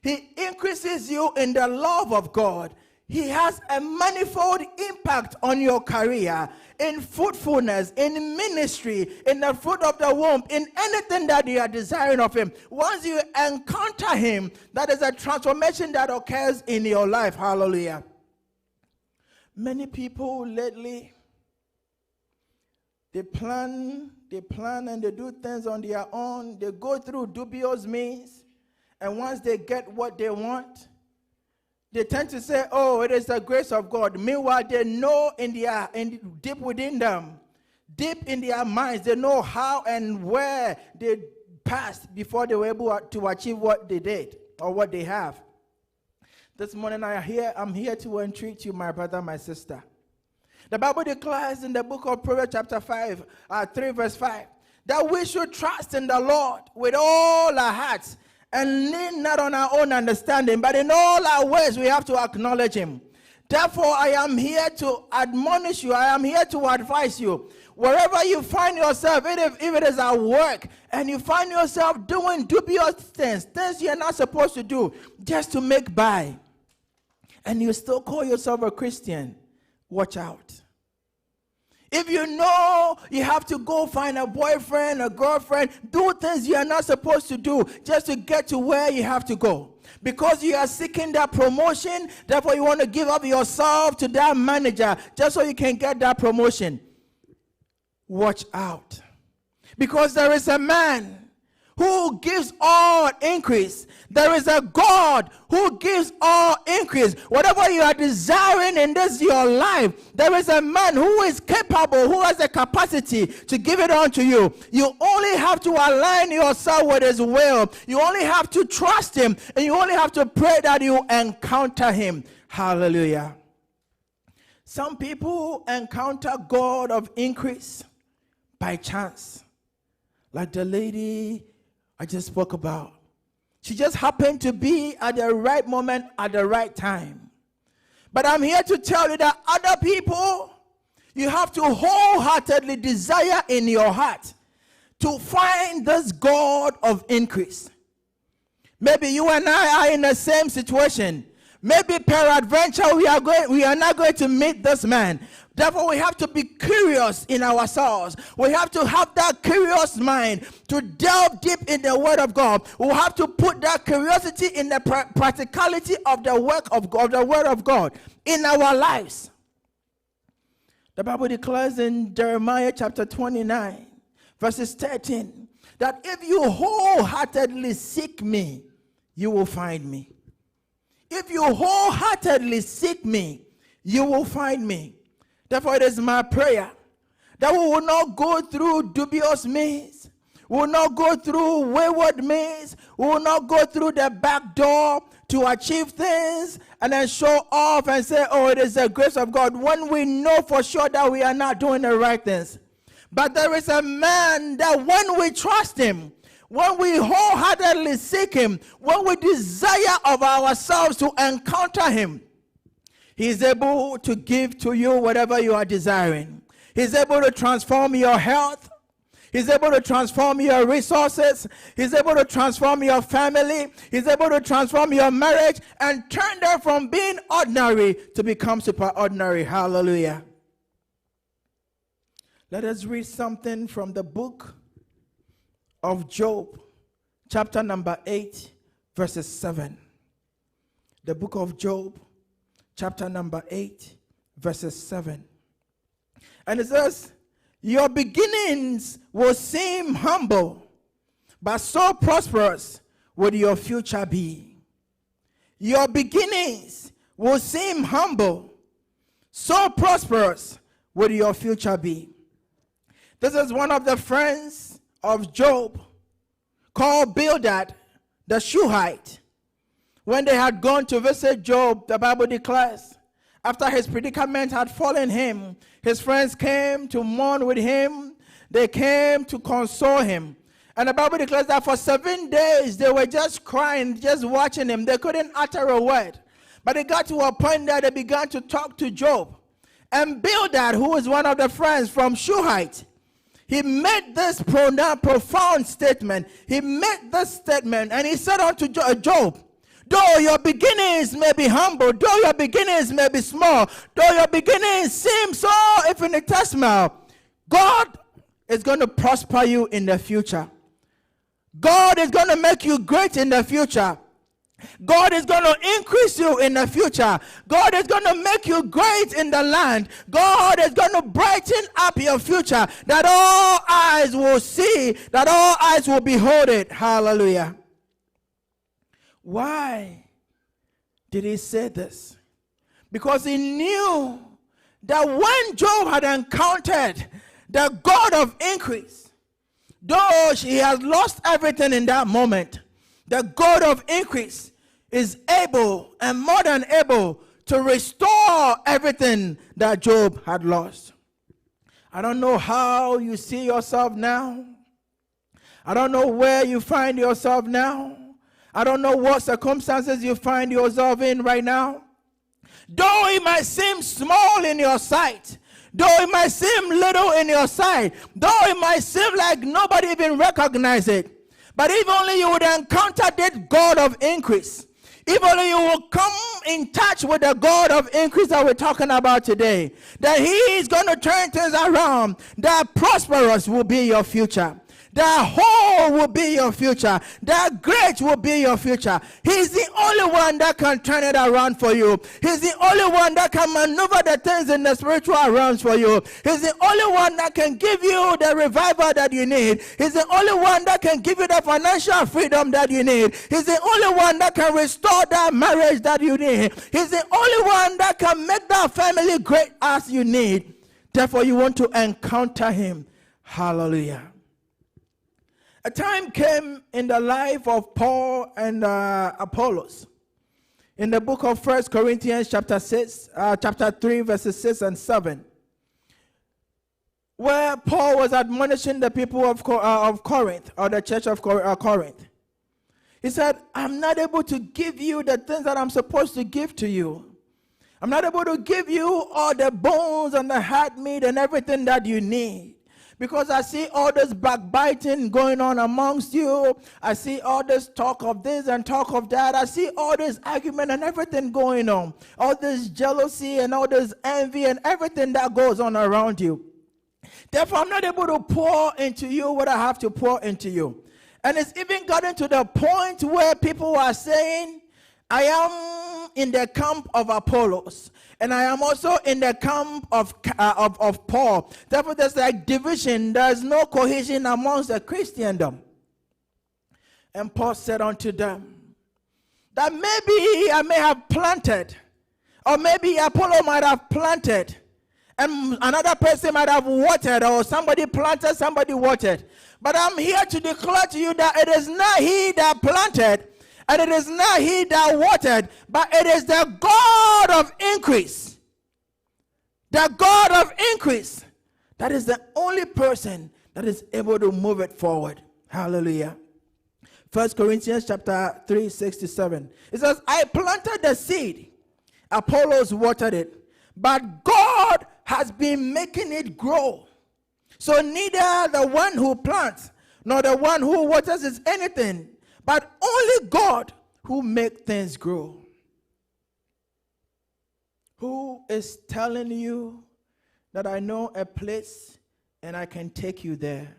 He increases you in the love of God. He has a manifold impact on your career, in fruitfulness, in ministry, in the fruit of the womb, in anything that you are desiring of him. Once you encounter him, that is a transformation that occurs in your life. Hallelujah. Many people lately, they plan and they do things on their own. They go through dubious means, and once they get what they want, they tend to say, oh, it is the grace of God. Meanwhile, they know deep within them, deep in their minds, they know how and where they passed before they were able to achieve what they did or what they have. This morning I'm here to entreat you, my brother, my sister. The Bible declares in the book of Proverbs chapter 3 verse 5, that we should trust in the Lord with all our hearts and lean not on our own understanding, but in all our ways we have to acknowledge him. Therefore, I am here to admonish you. I am here to advise you. Wherever you find yourself, if it is at work, and you find yourself doing dubious things you're not supposed to do, just to make by, and you still call yourself a Christian, watch out. If you know you have to go find a boyfriend, a girlfriend, do things you are not supposed to do just to get to where you have to go. Because you are seeking that promotion, therefore you want to give up yourself to that manager just so you can get that promotion. Watch out. Because there is a man who gives all increase. There is a God who gives all increase. Whatever you are desiring in this your life, there is a man who is capable, who has the capacity to give it unto you. You only have to align yourself with his will. You only have to trust him, and you only have to pray that you encounter him. Hallelujah. Some people encounter God of increase by chance. Like the lady I just spoke about. She just happened to be at the right moment at the right time. But I'm here to tell you that other people, you have to wholeheartedly desire in your heart to find this God of increase. Maybe you and I are in the same situation. Maybe peradventure we are not going to meet this man. Therefore, we have to be curious in ourselves. We have to have that curious mind to delve deep in the Word of God. We have to put that curiosity in the practicality of the work of God, the Word of God in our lives. The Bible declares in Jeremiah chapter 29, verses 13, that if you wholeheartedly seek me, you will find me. If you wholeheartedly seek me, you will find me. Therefore, it is my prayer that we will not go through dubious means. We will not go through wayward means. We will not go through the back door to achieve things and then show off and say, oh, it is the grace of God, when we know for sure that we are not doing the right things. But there is a man that when we trust him, when we wholeheartedly seek him, when we desire of ourselves to encounter him, he is able to give to you whatever you are desiring. He's able to transform your health. He's able to transform your resources. He's able to transform your family. He's able to transform your marriage and turn them from being ordinary to become superordinary. Hallelujah. Let us read something from the book of Job, chapter number 8, verses 7. The book of Job, chapter number 8, verses 7. And it says, your beginnings will seem humble, but so prosperous will your future be. Your beginnings will seem humble, so prosperous will your future be. This is one of the friends of Job called Bildad the Shuhite. When they had gone to visit Job, the Bible declares, after his predicament had fallen him, his friends came to mourn with him. They came to console him. And the Bible declares that for 7 days they were just crying, just watching him. They couldn't utter a word. But it got to a point that they began to talk to Job. And Bildad, who is one of the friends from Shuhite, he made this profound statement. He made this statement, and he said unto Job, though your beginnings may be humble, though your beginnings may be small, though your beginnings seem so infinitesimal, God is going to prosper you in the future. God is going to make you great in the future. God is going to increase you in the future. God is going to make you great in the land. God is going to brighten up your future, that all eyes will see, that all eyes will behold it. Hallelujah. Why did he say this? Because he knew that when Job had encountered the God of increase, though he has lost everything in that moment, the God of increase is able and more than able to restore everything that Job had lost. I don't know how you see yourself now. I don't know where you find yourself now. I don't know what circumstances you find yourself in right now. Though it might seem small in your sight, though it might seem little in your sight, though it might seem like nobody even recognizes it, but if only you would encounter that God of increase, if only you will come in touch with the God of increase that we're talking about today, that he is going to turn things around, that prosperous will be your future. That whole will be your future. That great will be your future. He's the only one that can turn it around for you. He's the only one that can maneuver the things in the spiritual realms for you. He's the only one that can give you the revival that you need. He's the only one that can give you the financial freedom that you need. He's the only one that can restore that marriage that you need. He's the only one that can make that family great as you need. Therefore, you want to encounter him. Hallelujah. A time came in the life of Paul and Apollos. In the book of 1 Corinthians chapter 3, verses 6 and 7, where Paul was admonishing the people of Corinth, or the church of Corinth. He said, I'm not able to give you the things that I'm supposed to give to you. I'm not able to give you all the bones and the heart meat and everything that you need. Because I see all this backbiting going on amongst you. I see all this talk of this and talk of that. I see all this argument and everything going on. All this jealousy and all this envy and everything that goes on around you. Therefore, I'm not able to pour into you what I have to pour into you. And it's even gotten to the point where people are saying, I am in the camp of Apollos, and I am also in the camp of Paul. Therefore, there's like division. There's no cohesion amongst the Christendom. And Paul said unto them, that maybe I may have planted, or maybe Apollo might have planted, and another person might have watered, or somebody planted, somebody watered. But I'm here to declare to you that it is not he that planted, and it is not he that watered, but it is the God of increase. The God of increase. That is the only person that is able to move it forward. Hallelujah. 1 Corinthians chapter 3, 6 to 7. It says, I planted the seed, Apollos watered it, but God has been making it grow. So neither the one who plants nor the one who waters is anything, but only God who makes things grow. Who is telling you that I know a place and I can take you there?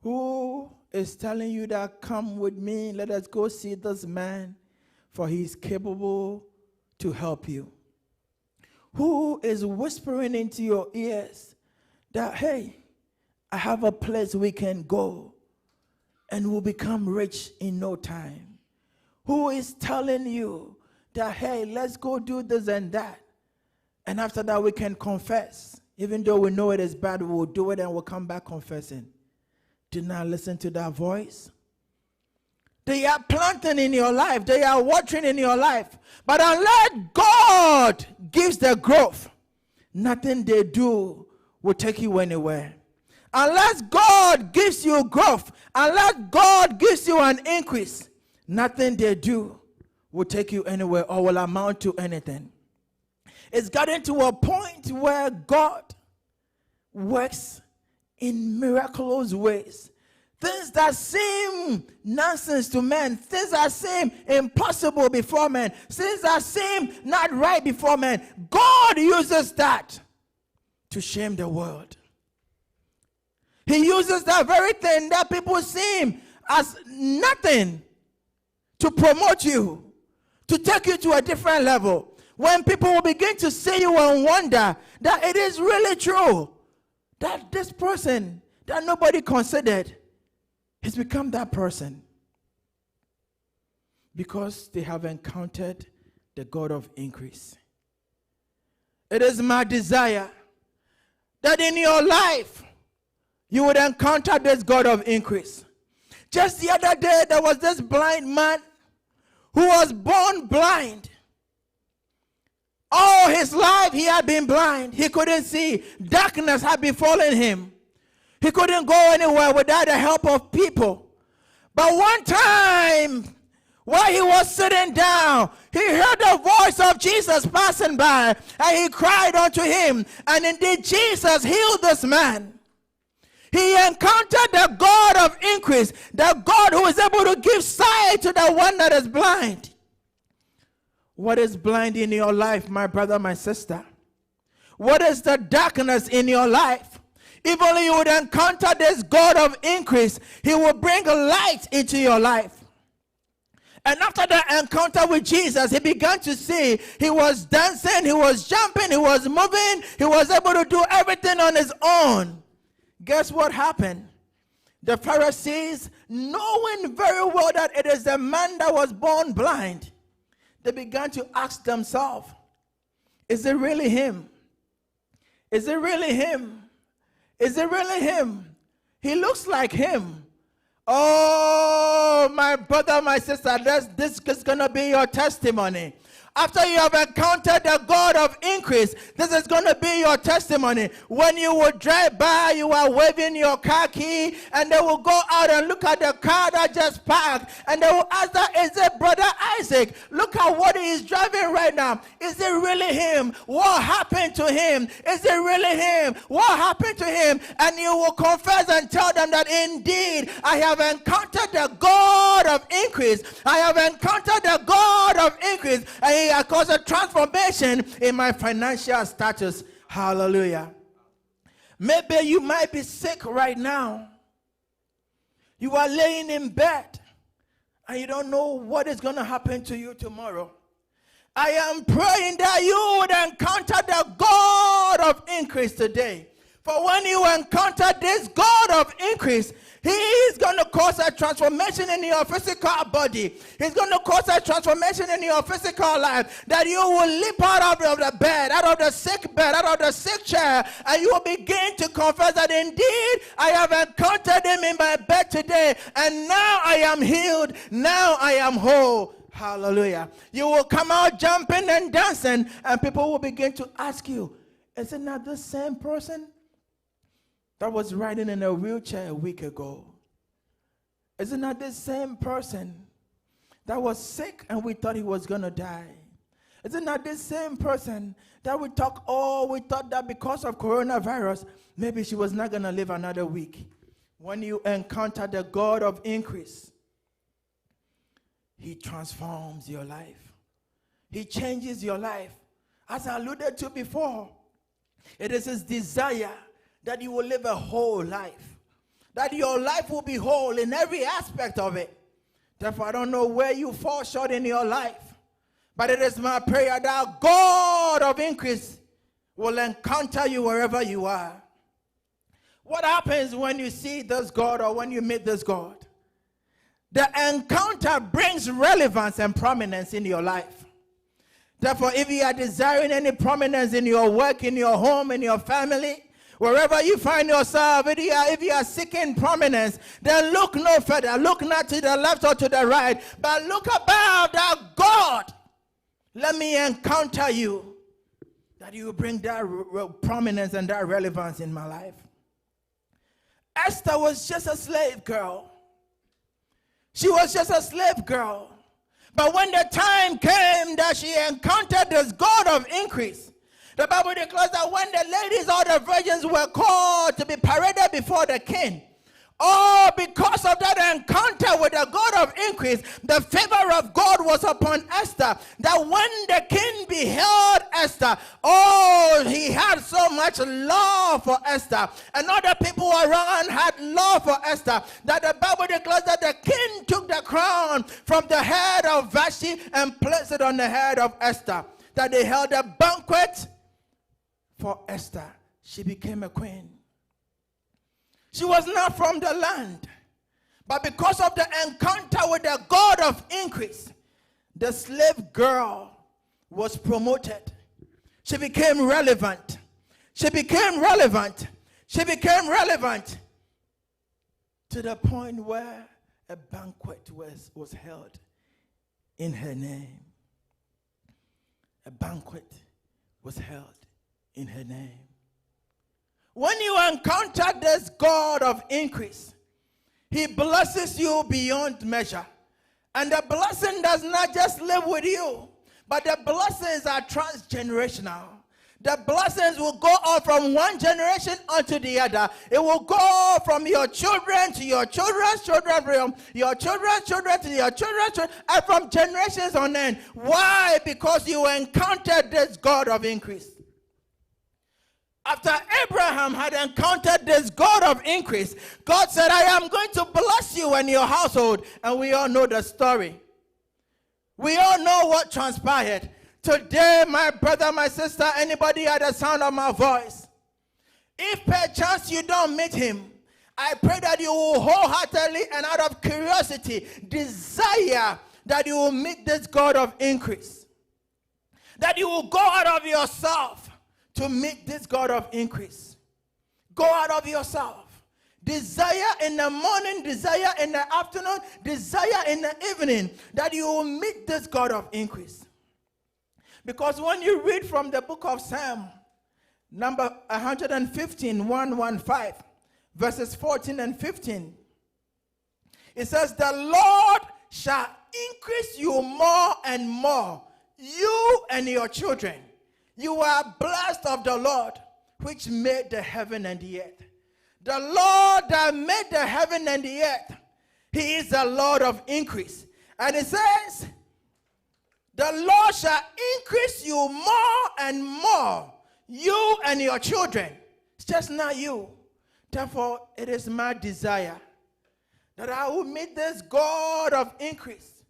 Who is telling you that come with me, let us go see this man, for he is capable to help you? Who is whispering into your ears that, hey, I have a place we can go and will become rich in no time? Who is telling you that, hey, let's go do this and that, and after that we can confess? Even though we know it is bad, we will do it and we'll come back confessing. Do not listen to that voice. They are planting in your life. They are watering in your life. But unless God gives the growth, nothing they do will take you anywhere. Unless God gives you growth, unless God gives you an increase, nothing they do will take you anywhere or will amount to anything. It's gotten to a point where God works in miraculous ways. Things that seem nonsense to men, things that seem impossible before men, things that seem not right before men, God uses that to shame the world. He uses that very thing that people seem as nothing to promote you, to take you to a different level. When people will begin to see you and wonder that it is really true that this person that nobody considered has become that person, because they have encountered the God of increase. It is my desire that in your life you would encounter this God of increase. Just the other day, there was this blind man who was born blind. All his life he had been blind. He couldn't see. Darkness had befallen him. He couldn't go anywhere without the help of people. But one time, while he was sitting down, he heard the voice of Jesus passing by, and he cried unto him, and indeed Jesus healed this man. He encountered the God of increase, the God who is able to give sight to the one that is blind. What is blind in your life, my brother, my sister? What is the darkness in your life? If only you would encounter this God of increase, he will bring light into your life. And after the encounter with Jesus, he began to see. He was dancing, he was jumping, he was moving, he was able to do everything on his own. Guess what happened? The Pharisees, knowing very well that it is the man that was born blind, they began to ask themselves, is it really him? Is it really him? Is it really him? He looks like him. Oh, my brother, my sister, this is going to be your testimony. After you have encountered the God of increase, this is going to be your testimony. When you will drive by, you are waving your car key, and they will go out and look at the car that just parked, and they will ask that, is it Brother Isaac? Look at what he is driving right now. Is it really him? What happened to him? Is it really him? What happened to him? And you will confess and tell them that indeed, I have encountered the God of increase. I have encountered the God of increase. And he has caused a transformation in my financial status. Hallelujah. Maybe you might be sick right now. You are laying in bed and you don't know what is going to happen to you tomorrow. I am praying that you would encounter the God of increase today. For when you encounter this God of increase, he is going to cause a transformation in your physical body. He's going to cause a transformation in your physical life. That you will leap out of the bed, out of the sick bed, out of the sick chair, and you will begin to confess that indeed I have encountered him in my bed today, and now I am healed. Now I am whole. Hallelujah. You will come out jumping and dancing, and people will begin to ask you, is it not the same person that was riding in a wheelchair a week ago? Is it not the same person that was sick and we thought he was going to die? Is it not the same person that we thought that because of coronavirus, maybe she was not going to live another week? When you encounter the God of increase, he transforms your life. He changes your life. As I alluded to before, it is his desire that you will live a whole life. That your life will be whole in every aspect of it. Therefore, I don't know where you fall short in your life. But it is my prayer that God of increase will encounter you wherever you are. What happens when you see this God or when you meet this God? The encounter brings relevance and prominence in your life. Therefore, if you are desiring any prominence in your work, in your home, in your family, wherever you find yourself, if you are seeking prominence, then look no further. Look not to the left or to the right, but look above that God. Let me encounter you, that you bring that prominence and that relevance in my life. Esther was just a slave girl. She was just a slave girl. But when the time came that she encountered this God of increase, The Bible declares that when the ladies or the virgins were called to be paraded before the king, because of that encounter with the God of increase, the favor of God was upon Esther, that when the king beheld Esther, he had so much love for Esther, and other people around had love for Esther, that the Bible declares that the king took the crown from the head of Vashti and placed it on the head of Esther, that they held a banquet for Esther. She became a queen. She was not from the land, but because of the encounter with the God of increase, the slave girl was promoted. She became relevant. She became relevant. She became relevant to the point where a banquet was held in her name. A banquet was held in her name. When you encounter this God of increase, he blesses you beyond measure. And the blessing does not just live with you, but the blessings are transgenerational. The blessings will go on from one generation onto the other. It will go from your children to your children's children, from your children's children to your children's children, and from generations on end. Why? Because you encountered this God of increase. After Abraham had encountered this God of increase, God said, I am going to bless you and your household. And we all know the story. We all know what transpired. Today, my brother, my sister, anybody at the sound of my voice, if perchance you don't meet him, I pray that you will wholeheartedly and out of curiosity desire that you will meet this God of increase. That you will go out of yourself to meet this God of increase. Go out of yourself. Desire in the morning, desire in the afternoon, desire in the evening, that you will meet this God of increase. Because when you read from the book of Psalm, number 115, 115, verses 14 and 15, it says, the Lord shall increase you more and more, you and your children. You are blessed of the Lord, which made the heaven and the earth. The Lord that made the heaven and the earth, he is the Lord of increase. And it says, the Lord shall increase you more and more, you and your children. It's just not you. Therefore, it is my desire that I will meet this God of increase,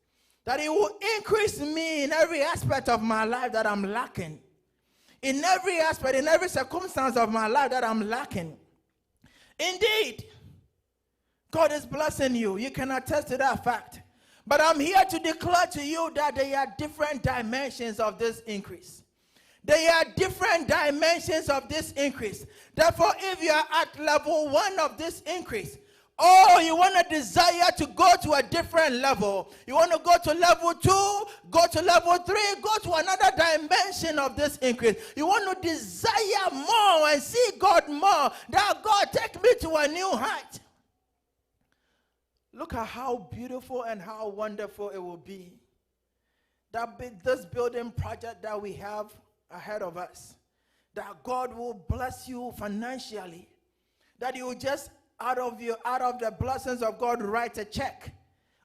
that he will increase me in every aspect of my life that I'm lacking. In every aspect, in every circumstance of my life that I'm lacking. Indeed, God is blessing you. You can attest to that fact. But I'm here to declare to you that there are different dimensions of this increase. There are different dimensions of this increase. Therefore, if you are at level 1 of this increase, you want to desire to go to a different level. You want to go to level 2, go to level 3, go to another dimension of this increase. You want to desire more and see God more. That God take me to a new height. Look at how beautiful and how wonderful it will be. This building project that we have ahead of us, that God will bless you financially. That you will just out of the blessings of God, write a check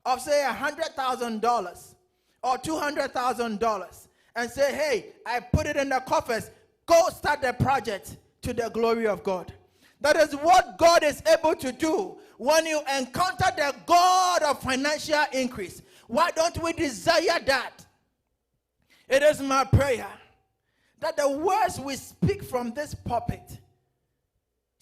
of say $100,000 or $200,000 and say, hey, I put it in the coffers. Go start the project to the glory of God. That is what God is able to do when you encounter the God of financial increase. Why don't we desire that? It is my prayer that the words we speak from this pulpit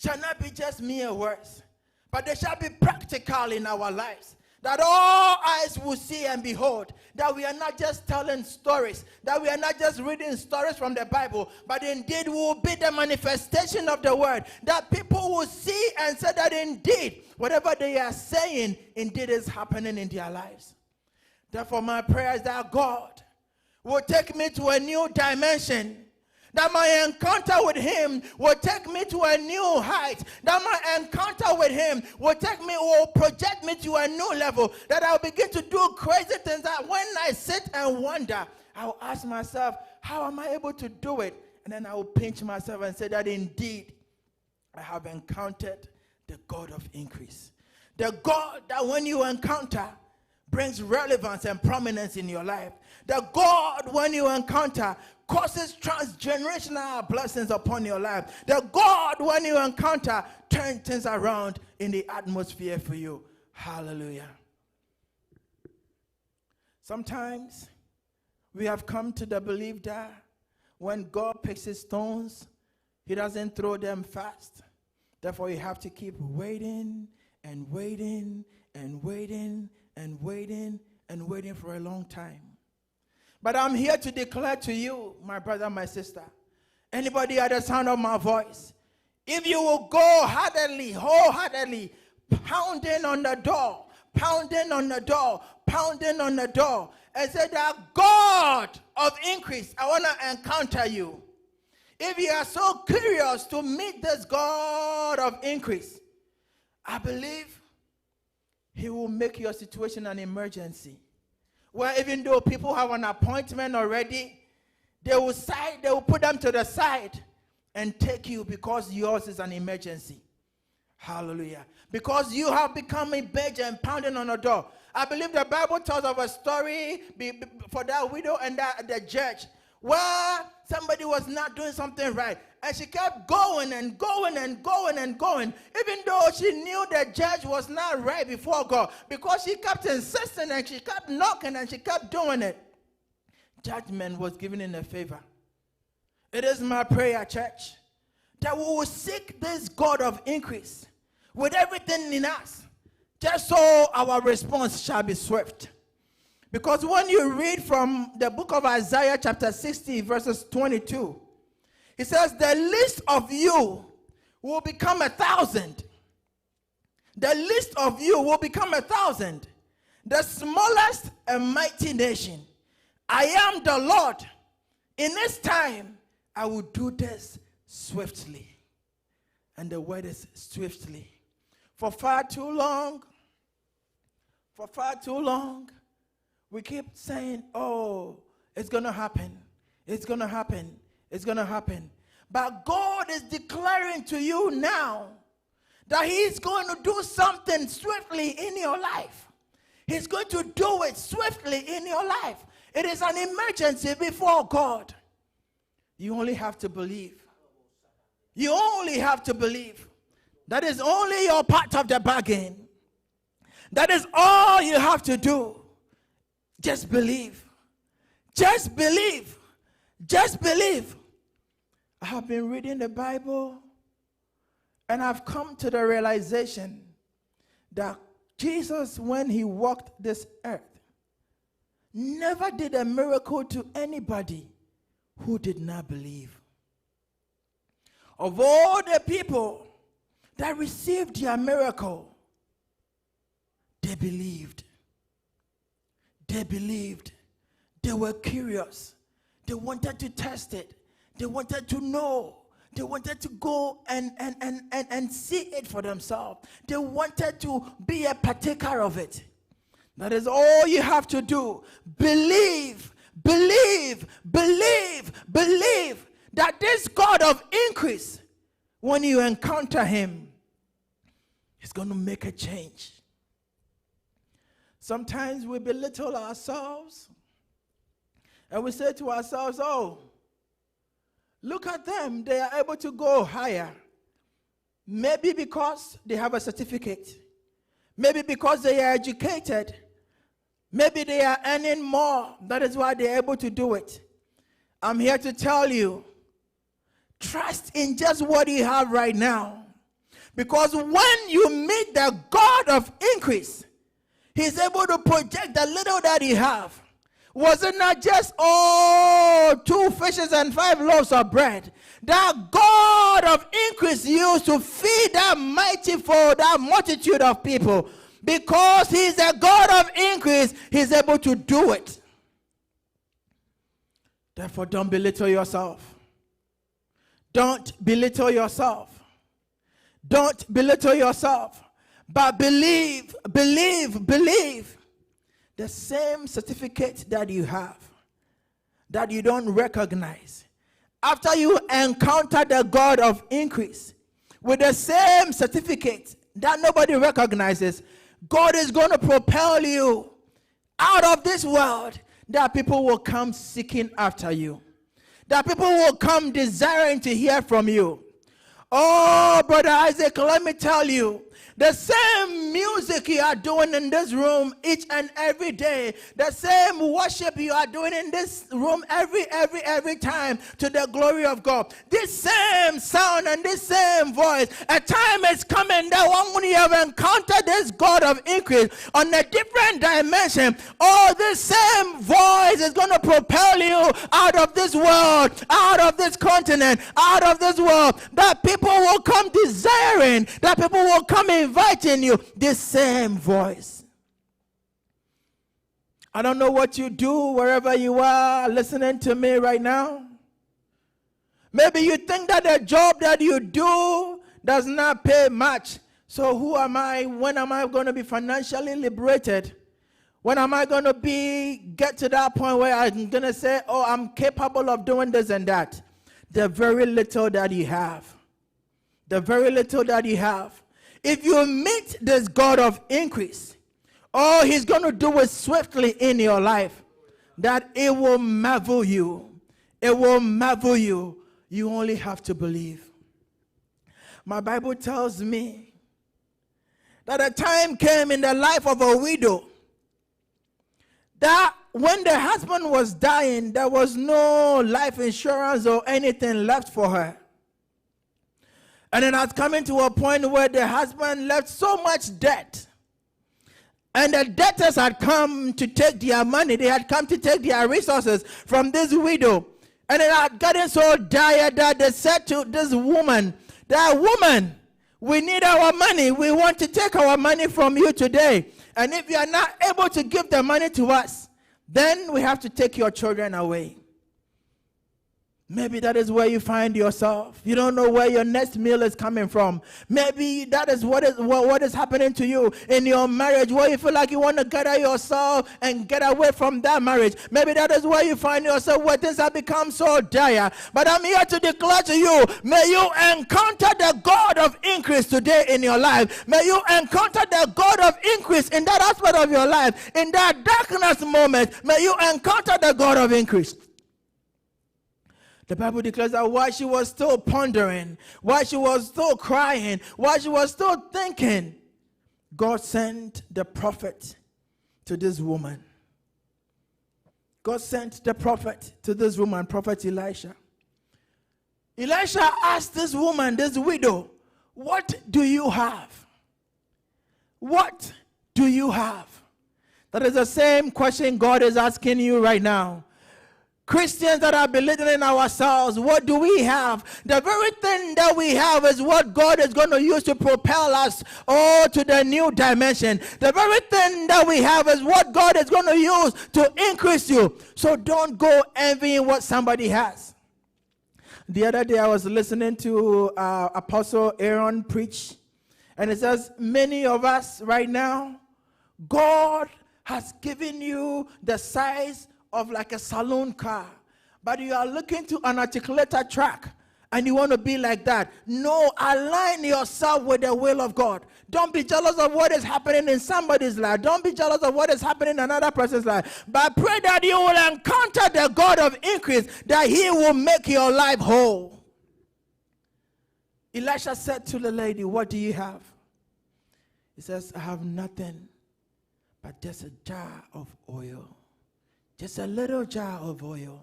shall not be just mere words, but they shall be practical in our lives. That all eyes will see and behold, that we are not just telling stories, that we are not just reading stories from the Bible, but indeed we will be the manifestation of the word. That people will see and say that indeed, whatever they are saying, indeed is happening in their lives. Therefore, my prayer is that God will take me to a new dimension. That my encounter with him will take me to a new height. That my encounter with him will project me to a new level. That I'll begin to do crazy things that when I sit and wonder, I'll ask myself, how am I able to do it? And then I will pinch myself and say that indeed I have encountered the God of increase. The God that when you encounter brings relevance and prominence in your life. The God when you encounter causes transgenerational blessings upon your life. The God when you encounter turns things around in the atmosphere for you. Hallelujah. Sometimes we have come to the belief that when God picks his stones, he doesn't throw them fast. Therefore, you have to keep waiting and waiting and waiting and waiting and waiting for a long time. But I'm here to declare to you, my brother, my sister, anybody at the sound of my voice, if you will go heartedly, wholeheartedly, pounding on the door, pounding on the door, pounding on the door, and say that God of increase, I want to encounter you. If you are so curious to meet this God of increase, I believe he will make your situation an emergency. Where even though people have an appointment already, they will put them to the side and take you because yours is an emergency. Hallelujah. Because you have become a badger and pounding on a door. I believe the Bible tells of a story for that widow and the judge, where somebody was not doing something right. And she kept going and going and going and going, even though she knew the judge was not right before God, because she kept insisting and she kept knocking and she kept doing it. Judgment was given in her favor. It is my prayer, church, that we will seek this God of increase with everything in us, just so our response shall be swift. Because when you read from the book of Isaiah chapter 60 verses 22, it says, the least of you will become 1,000. The least of you will become 1,000. The smallest a mighty nation. I am the Lord. In this time, I will do this swiftly. And the word is swiftly. For far too long, we keep saying, oh, it's going to happen. It's going to happen. It's going to happen. But God is declaring to you now that he's going to do something swiftly in your life. He's going to do it swiftly in your life. It is an emergency before God. You only have to believe. You only have to believe. That is only your part of the bargain. That is all you have to do. Just believe. Just believe. Just believe. I have been reading the Bible and I've come to the realization that Jesus, when he walked this earth, never did a miracle to anybody who did not believe. Of all the people that received their miracle, they believed. They believed. They were curious. They wanted to test it. They wanted to know. They wanted to go and see it for themselves. They wanted to be a partaker of it. That is all you have to do. Believe, believe, believe, believe that this God of increase, when you encounter him, he's going to make a change. Sometimes we belittle ourselves and we say to ourselves, oh, look at them. They are able to go higher. Maybe because they have a certificate. Maybe because they are educated. Maybe they are earning more. That is why they are able to do it. I'm here to tell you, trust in just what you have right now. Because when you meet the God of increase, he's able to project the little that you have. Was it not just, 2 fishes and 5 loaves of bread? That God of increase used to feed that mighty fold, that multitude of people. Because he's a God of increase, he's able to do it. Therefore, don't belittle yourself. Don't belittle yourself. Don't belittle yourself. But believe, believe, believe. The same certificate that you have, that you don't recognize, after you encounter the God of increase with the same certificate that nobody recognizes, God is going to propel you out of this world, that people will come seeking after you, that people will come desiring to hear from you. Oh, Brother Isaac, let me tell you, the same music you are doing in this room each and every day, the same worship you are doing in this room every time to the glory of God, this same sound and this same voice, a time is coming that when you have encountered this God of increase on a different dimension, oh, this same voice is going to propel you out of this world, out of this continent, out of this world, that people will come desiring, that people will come inviting you, this same voice. I don't know what you do wherever you are listening to me right now. Maybe you think that the job that you do does not pay much. So who am I? When am I going to be financially liberated? When am I going to get to that point where I'm going to say, oh, I'm capable of doing this and that? The very little that you have. The very little that you have. If you meet this God of increase, oh, he's going to do it swiftly in your life, that it will marvel you. It will marvel you. You only have to believe. My Bible tells me that a time came in the life of a widow that when the husband was dying, there was no life insurance or anything left for her. And it has come to a point where the husband left so much debt. And the debtors had come to take their money. They had come to take their resources from this widow. And it had gotten so dire that they said to this woman, that woman, we need our money. We want to take our money from you today. And if you are not able to give the money to us, then we have to take your children away. Maybe that is where you find yourself. You don't know where your next meal is coming from. Maybe that is what is happening to you in your marriage, where you feel like you want to gather yourself and get away from that marriage. Maybe that is where you find yourself, where things have become so dire. But I'm here to declare to you, may you encounter the God of increase today in your life. May you encounter the God of increase in that aspect of your life. In that darkness moment, may you encounter the God of increase. The Bible declares that while she was still pondering, while she was still crying, while she was still thinking, God sent the prophet to this woman. God sent the prophet to this woman, Prophet Elisha. Elisha asked this woman, this widow, what do you have? What do you have? That is the same question God is asking you right now. Christians that are belittling ourselves, what do we have? The very thing that we have is what God is going to use to propel us to the new dimension. The very thing that we have is what God is going to use to increase you. So don't go envying what somebody has. The other day I was listening to Apostle Aaron preach, and it says, many of us right now, God has given you the size of like a saloon car, but you are looking to an articulated track and you want to be like that. No, align yourself with the will of God. Don't be jealous of what is happening in somebody's life. Don't be jealous of what is happening in another person's life. But pray that you will encounter the God of increase, that he will make your life whole. Elisha said to the lady, what do you have? He says, I have nothing but just a jar of oil. Just a little jar of oil.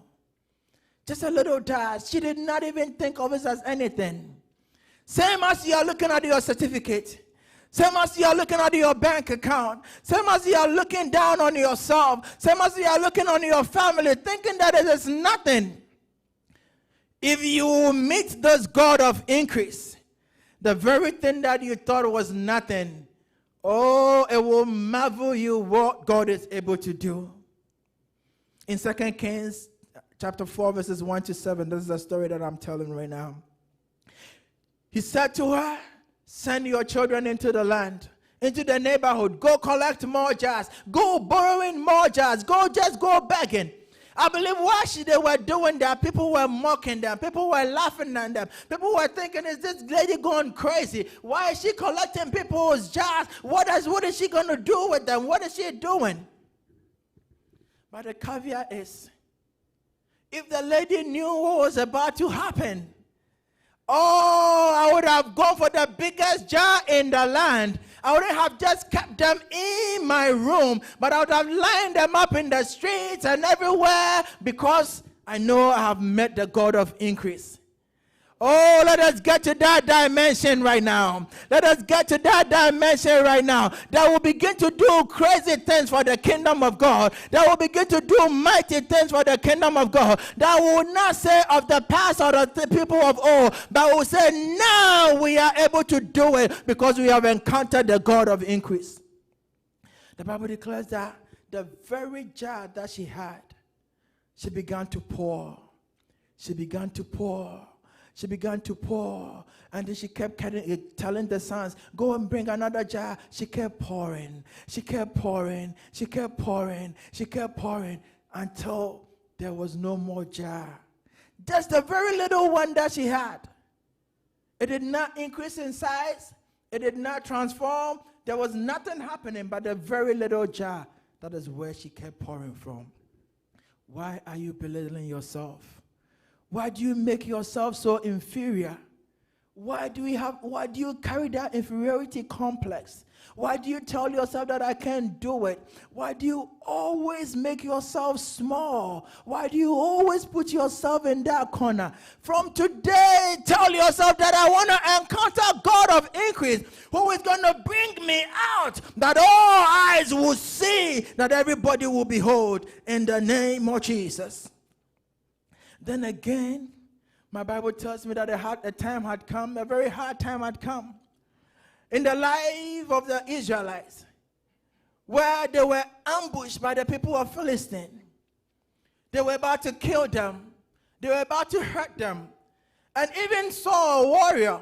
Just a little jar. She did not even think of it as anything. Same as you are looking at your certificate. Same as you are looking at your bank account. Same as you are looking down on yourself. Same as you are looking on your family, thinking that it is nothing. If you meet this God of increase, the very thing that you thought was nothing, oh, it will marvel you what God is able to do. In 2 Kings chapter 4, verses 1 to 7, this is the story that I'm telling right now. He said to her, send your children into the land, into the neighborhood. Go collect more jars. Go borrowing more jars. Go begging. I believe while they were doing that, people were mocking them. People were laughing at them. People were thinking, is this lady going crazy? Why is she collecting people's jars? What is she going to do with them? What is she doing? But the caveat is, if the lady knew what was about to happen, I would have gone for the biggest jar in the land. I wouldn't have just kept them in my room, but I would have lined them up in the streets and everywhere, because I know I have met the God of increase. Oh, let us get to that dimension right now. Let us get to that dimension right now. That will begin to do crazy things for the kingdom of God. That will begin to do mighty things for the kingdom of God. That will not say of the past or the people of old, but will say now we are able to do it because we have encountered the God of increase. The Bible declares that the very jar that she had, she began to pour. She began to pour. She began to pour, and then she kept telling the sons, go and bring another jar. She kept pouring. She kept pouring. She kept pouring. She kept pouring until there was no more jar. Just the very little one that she had. It did not increase in size. It did not transform. There was nothing happening but the very little jar. That is where she kept pouring from. Why are you belittling yourself? Why do you make yourself so inferior? Why do you carry that inferiority complex? Why do you tell yourself that I can't do it? Why do you always make yourself small? Why do you always put yourself in that corner? From today, tell yourself that I want to encounter God of increase, who is going to bring me out, that all eyes will see, that everybody will behold, in the name of Jesus. Then again, my Bible tells me that a time had come, a very hard time had come in the life of the Israelites, where they were ambushed by the people of Philistine. They were about to kill them. They were about to hurt them. And even Saul, a warrior,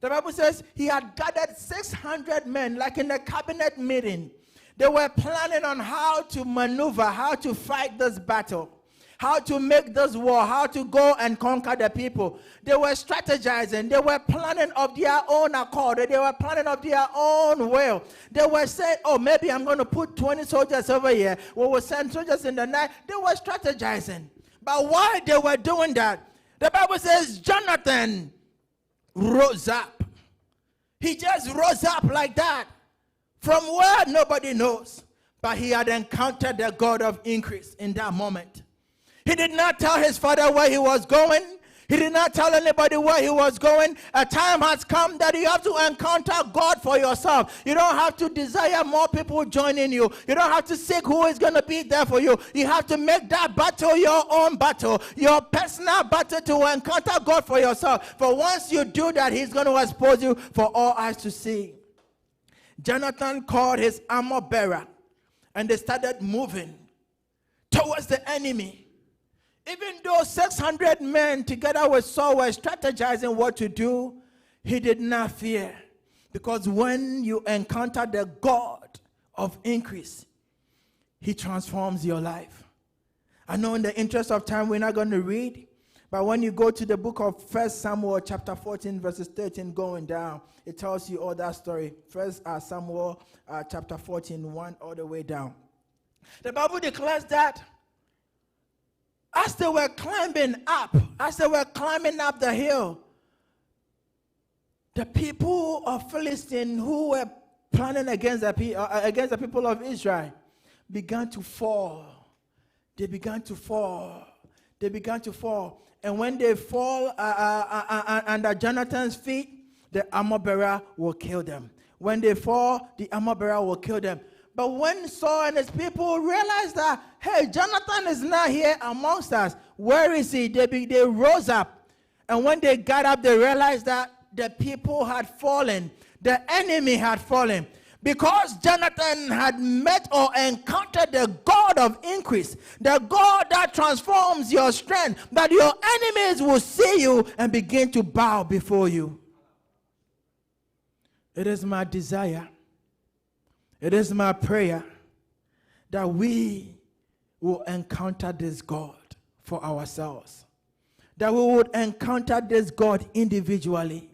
the Bible says he had gathered 600 men, like in a cabinet meeting. They were planning on how to maneuver, how to fight this battle, how to make this war, how to go and conquer the people. They were strategizing. They were planning of their own accord. They were planning of their own will. They were saying, oh, maybe I'm going to put 20 soldiers over here. We will send soldiers in the night. They were strategizing. But while they were doing that, the Bible says Jonathan rose up. He just rose up like that. From where nobody knows. But he had encountered the God of increase in that moment. He did not tell his father where he was going. He did not tell anybody where he was going. A time has come that you have to encounter God for yourself. You don't have to desire more people joining you. You don't have to seek who is going to be there for you. You have to make that battle your own battle, your personal battle, to encounter God for yourself. For once you do that, he's going to expose you for all eyes to see. Jonathan called his armor bearer, and they started moving towards the enemy. Even though 600 men together with Saul were strategizing what to do, he did not fear. Because when you encounter the God of increase, he transforms your life. I know in the interest of time we're not going to read, but when you go to the book of 1 Samuel chapter 14 verses 13 going down, it tells you all that story. 1 Samuel chapter 14, 1 all the way down. The Bible declares that as they were climbing up the hill, the people of Philistine who were planning against the people of Israel began to fall. They began to fall. And when they fall under Jonathan's feet, the armor bearer will kill them. When they fall, the armor bearer will kill them. But when Saul and his people realized that, hey, Jonathan is not here amongst us, where is he? They rose up. And when they got up, they realized that the people had fallen. The enemy had fallen. Because Jonathan had met or encountered the God of increase, the God that transforms your strength, that your enemies will see you and begin to bow before you. It is my desire, it is my prayer that we will encounter this God for ourselves. That we would encounter this God individually.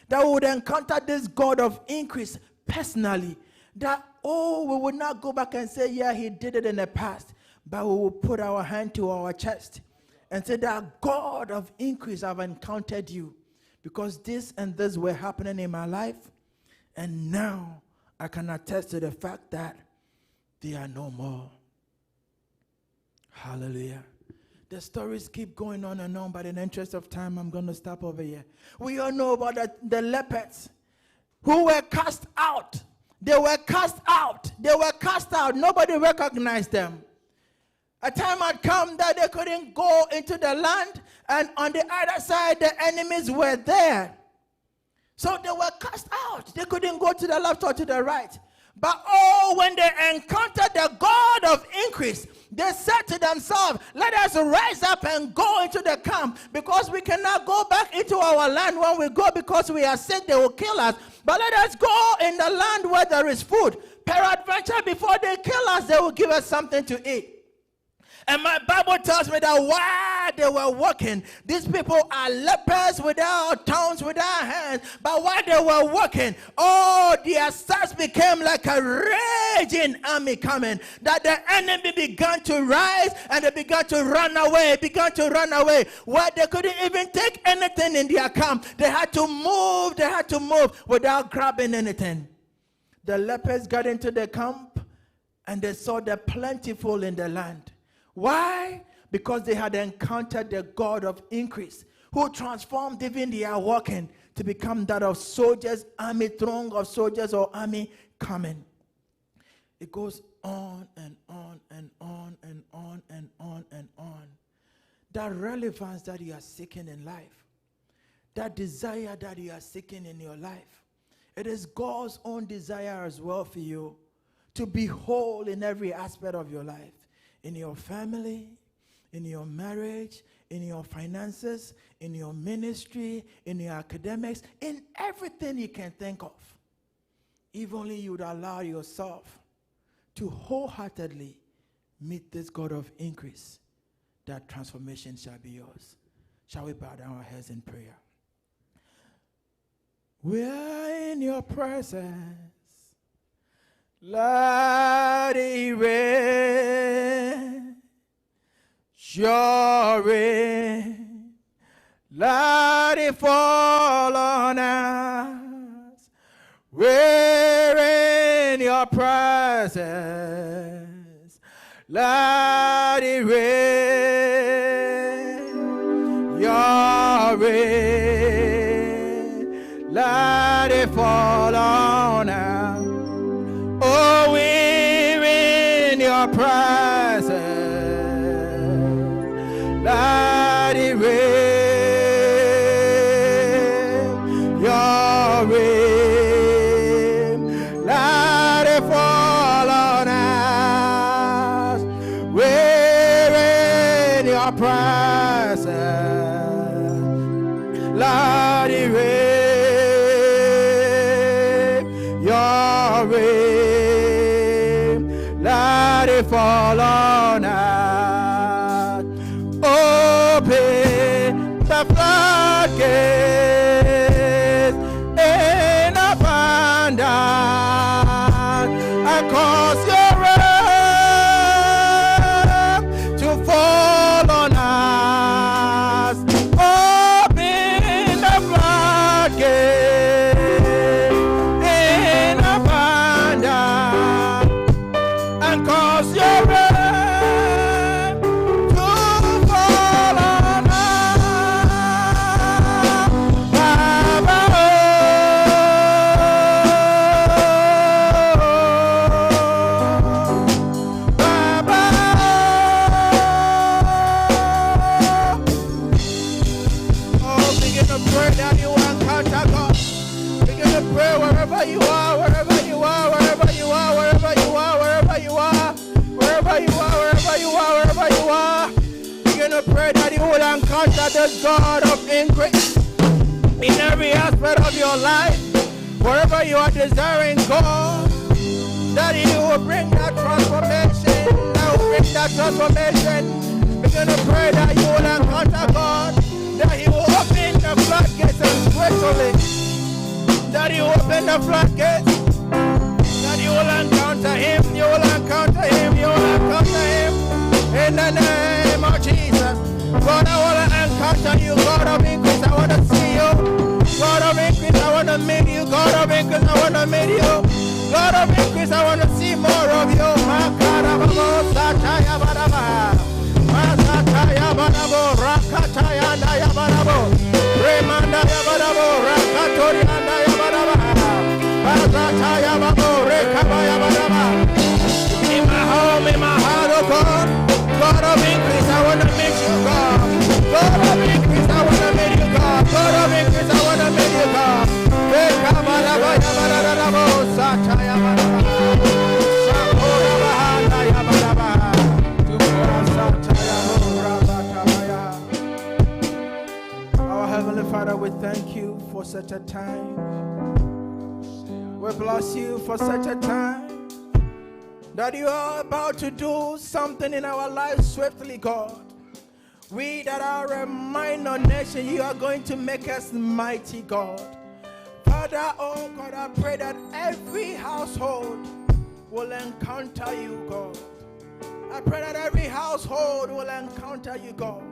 That we would encounter this God of increase personally. That, we would not go back and say, yeah, he did it in the past. But we will put our hand to our chest and say that God of increase, I've encountered you. Because this and this were happening in my life. And now I can attest to the fact that they are no more. Hallelujah. The stories keep going on and on, but in the interest of time, I'm going to stop over here. We all know about the lepers who were cast out. They were cast out. They were cast out. Nobody recognized them. A time had come that they couldn't go into the land, and on the other side, the enemies were there. So they were cast out. They couldn't go to the left or to the right. But when they encountered the God of increase, they said to themselves, let us rise up and go into the camp, because we cannot go back into our land when we go, because we are sick, they will kill us. But let us go in the land where there is food. Peradventure, before they kill us, they will give us something to eat. And my Bible tells me that while they were walking, these people are lepers without tongues, without hands. But while they were walking, their steps became like a raging army coming. That the enemy began to rise and they began to run away. Where they couldn't even take anything in their camp. They had to move without grabbing anything. The lepers got into the camp and they saw the plentiful in the land. Why? Because they had encountered the God of increase, who transformed even their walking to become that of soldiers, army, throng of soldiers or army coming. It goes on and on and on and on and on and on. That relevance that you are seeking in life, that desire that you are seeking in your life, it is God's own desire as well for you to be whole in every aspect of your life. In your family, in your marriage, in your finances, in your ministry, in your academics, in everything you can think of. If only you would allow yourself to wholeheartedly meet this God of increase, that transformation shall be yours. Shall we bow down our heads in prayer? We are in your presence. Let it rain, your rain, let it fall on us. We're in your presence. Let it rain, your rain, let it fall on us. Oh, we're in your presence. Let it rain, your rain. Let it fall on us. We're in your presence. Let it rain, your rain. Let it fall on us. Open the floodgates in abundance and cause your wrath to fall on us. Open the floodgates in abundance and cause your wrath to fall on us. Baba, Baba, begin to pray that you will encounter God. Begin to pray wherever you are, wherever you are, wherever you are, wherever you are, wherever you are, wherever you are, wherever you are, wherever you are. Begin to pray that you will encounter the God of increase in every aspect of your life. Wherever you are desiring God, that He will bring that transformation, that will bring that that transformation. Begin to pray that you will encounter God, that He will open the floodgates and spiritually, that He will open the floodgates, that you will encounter Him, you will encounter Him, you will encounter Him in the name of Jesus. God, I want to encounter you. God of increase, I want to see you. God of increase, I want to meet you. God of increase, I want to meet you. God of increase, I want to see more of you. Makarababo, Sataya Baraba. Masataya Barabo, Rakataya Nayabarabo. Remanda Yabarabo, Rakatorianda Yabaraba. Masataya Babo, Rekabaya Baraba. In my home, in my heart, oh God. God of increase, I want to meet you, God. God of increase, I want to meet you, God. God of increase, I want to meet you, God. Our Heavenly Father, we thank you for such a time. We bless you for such a time that you are about to do something in our lives swiftly, God. We that are a minor nation, you are going to make us mighty, God. Father, oh God, I pray that every household will encounter you, God. I pray that every household will encounter you, God.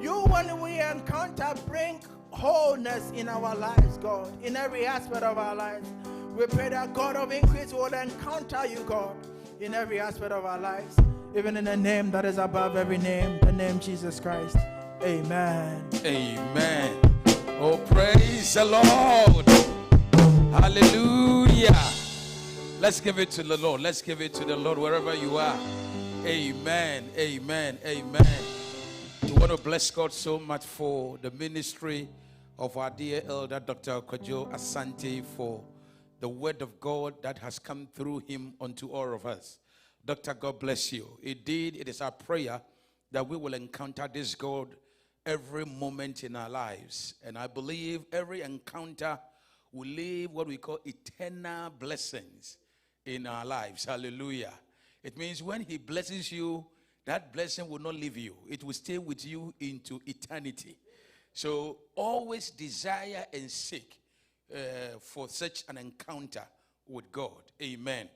You, when we encounter, bring wholeness in our lives, God, in every aspect of our lives. We pray that God of increase will encounter you, God, in every aspect of our lives, even in the name that is above every name, the name Jesus Christ. Amen. Amen. Oh, praise the Lord. Hallelujah. Let's give it to the Lord. Let's give it to the Lord wherever you are. Amen. Amen. Amen. We want to bless God so much for the ministry of our dear elder, Dr. Kwadwo Asante, for the word of God that has come through him unto all of us. Doctor, God bless you. Indeed, it is our prayer that we will encounter this God every moment in our lives. And I believe every encounter will leave what we call eternal blessings in our lives. Hallelujah. It means when he blesses you, that blessing will not leave you. It will stay with you into eternity. So always desire and seek for such an encounter with God. Amen.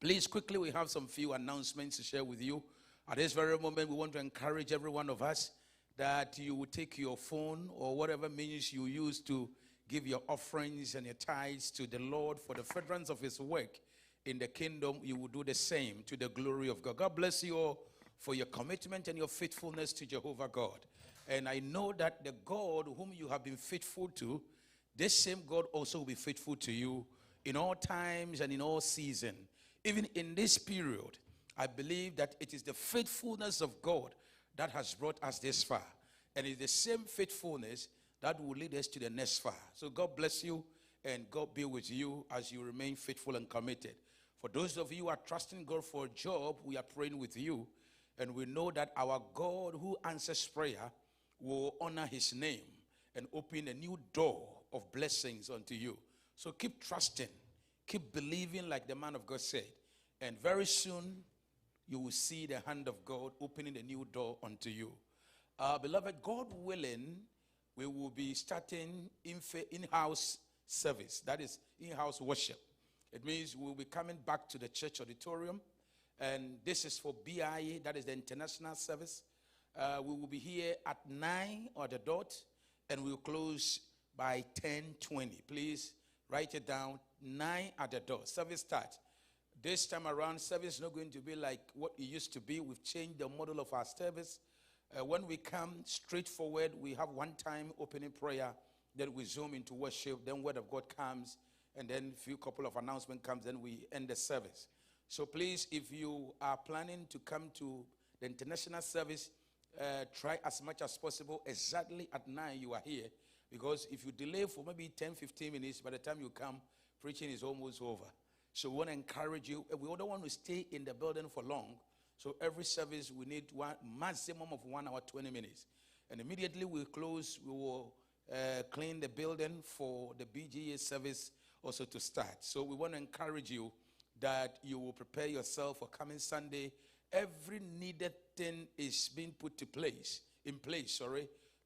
Please, quickly, we have some few announcements to share with you. At this very moment, we want to encourage every one of us that you will take your phone or whatever means you use to give your offerings and your tithes to the Lord for the furtherance of his work in the kingdom. You will do the same to the glory of God. God bless you all for your commitment and your faithfulness to Jehovah God. And I know that the God whom you have been faithful to, this same God also will be faithful to you in all times and in all seasons. Even in this period, I believe that it is the faithfulness of God that has brought us this far. And it's the same faithfulness that will lead us to the next far. So God bless you and God be with you as you remain faithful and committed. For those of you who are trusting God for a job, we are praying with you. And we know that our God who answers prayer will honor his name and open a new door of blessings unto you. So keep trusting, keep believing like the man of God said. And very soon, you will see the hand of God opening a new door unto you. Beloved, God willing, we will be starting in-house service. That is in-house worship. It means we will be coming back to the church auditorium. And this is for BIA, that is the international service. We will be here at 9 or the dot, and we will close by 10:20. Please write it down, 9 at the dot. Service starts. This time around, service is not going to be like what it used to be. We've changed the model of our service. When we come straightforward, we have one time opening prayer, then we zoom into worship, then word of God comes, and then a few couple of announcements comes, then we end the service. So please, if you are planning to come to the international service, try as much as possible. Exactly at 9 you are here, because if you delay for maybe 10-15 minutes, by the time you come, preaching is almost over. So we want to encourage you. We don't want to stay in the building for long. So every service we need one maximum of 1 hour 20 minutes. And immediately we close, we will clean the building for the BGA service also to start. So we want to encourage you that you will prepare yourself for coming Sunday every needed thing is being put in place,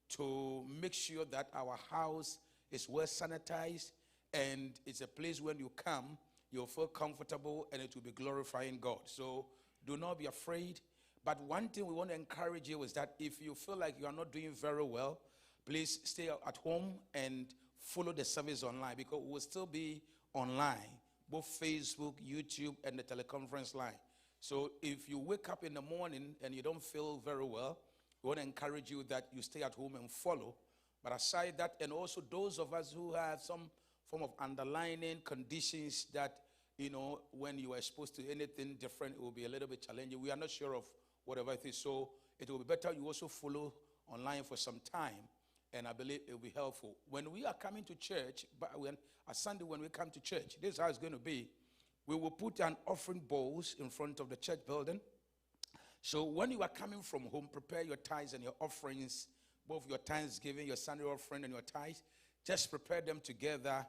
to make sure that our house is well sanitized, and it's a place when you come, you'll feel comfortable, and it will be glorifying God. So do not be afraid. But one thing we want to encourage you is that if you feel like you are not doing very well, please stay at home and follow the service online, because we will still be online, both Facebook, YouTube, and the teleconference line. So if you wake up in the morning and you don't feel very well, we want to encourage you that you stay at home and follow. But aside that, and also those of us who have some form of underlying conditions that, when you are exposed to anything different, it will be a little bit challenging. We are not sure of whatever it is. So it will be better you also follow online for some time, and I believe it will be helpful. When we are coming to church, Sunday when we come to church, this is how it's going to be. We will put an offering bowls in front of the church building. So when you are coming from home, prepare your tithes and your offerings, both your thanksgiving, your Sunday offering, and your tithes. Just prepare them together.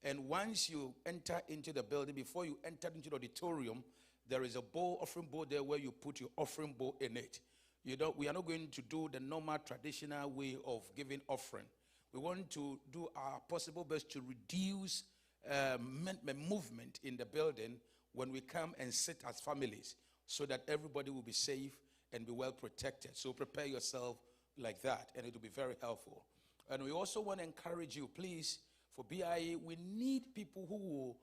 And once you enter into the building, before you enter into the auditorium, there is a bowl, offering bowl there, where you put your offering bowl in it. We are not going to do the normal traditional way of giving offering. We want to do our possible best to reduce movement in the building when we come and sit as families, so that everybody will be safe and be well protected. So prepare yourself like that, and it will be very helpful. And we also want to encourage you, please, for BIA, we need people who will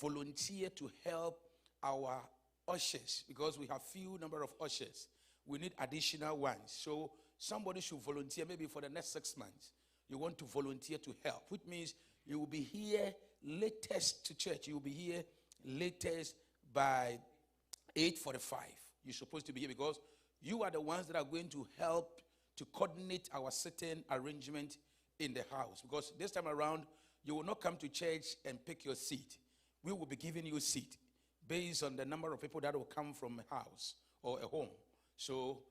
volunteer to help our ushers, because we have few number of ushers. We need additional ones. So somebody should volunteer, maybe for the next 6 months. You want to volunteer to help, which means you will be here latest to church. You will be here latest by 8:45. You're supposed to be here, because you are the ones that are going to help to coordinate our sitting arrangement in the house. Because this time around, you will not come to church and pick your seat. We will be giving you a seat based on the number of people that will come from a house or a home. So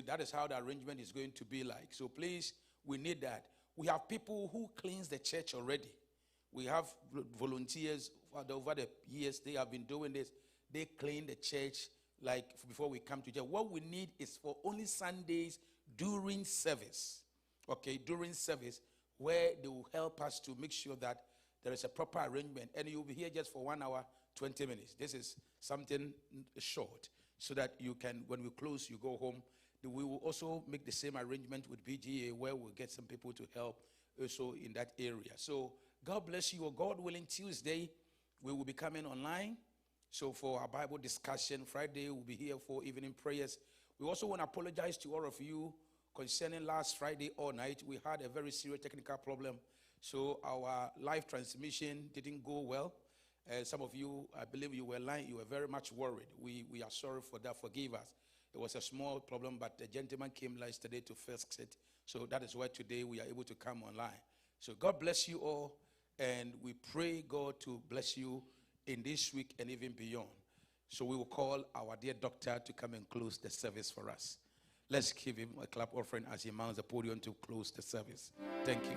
that is how the arrangement is going to be like. So please, we need that. We have people who cleans the church already. We have volunteers over the years. They have been doing this. They clean the church like before we come to church. What we need is for only Sundays during service. Okay, during service, where they will help us to make sure that there is a proper arrangement. And you'll be here just for 1 hour, 20 minutes. This is something short, so that you can, when we close, you go home. We will also make the same arrangement with BGA, where we'll get some people to help also in that area. So God bless you. God willing, Tuesday, we will be coming online. So for our Bible discussion, Friday, we'll be here for evening prayers. We also want to apologize to all of you concerning last Friday all night. We had a very serious technical problem. So our live transmission didn't go well. Some of you, I believe you were lying. You were very much worried. We are sorry for that. Forgive us. It was a small problem, but the gentleman came yesterday to fix it. So that is why today we are able to come online. So God bless you all, and we pray God to bless you in this week and even beyond. So we will call our dear doctor to come and close the service for us. Let's give him a clap offering as he mounts the podium to close the service. Thank you.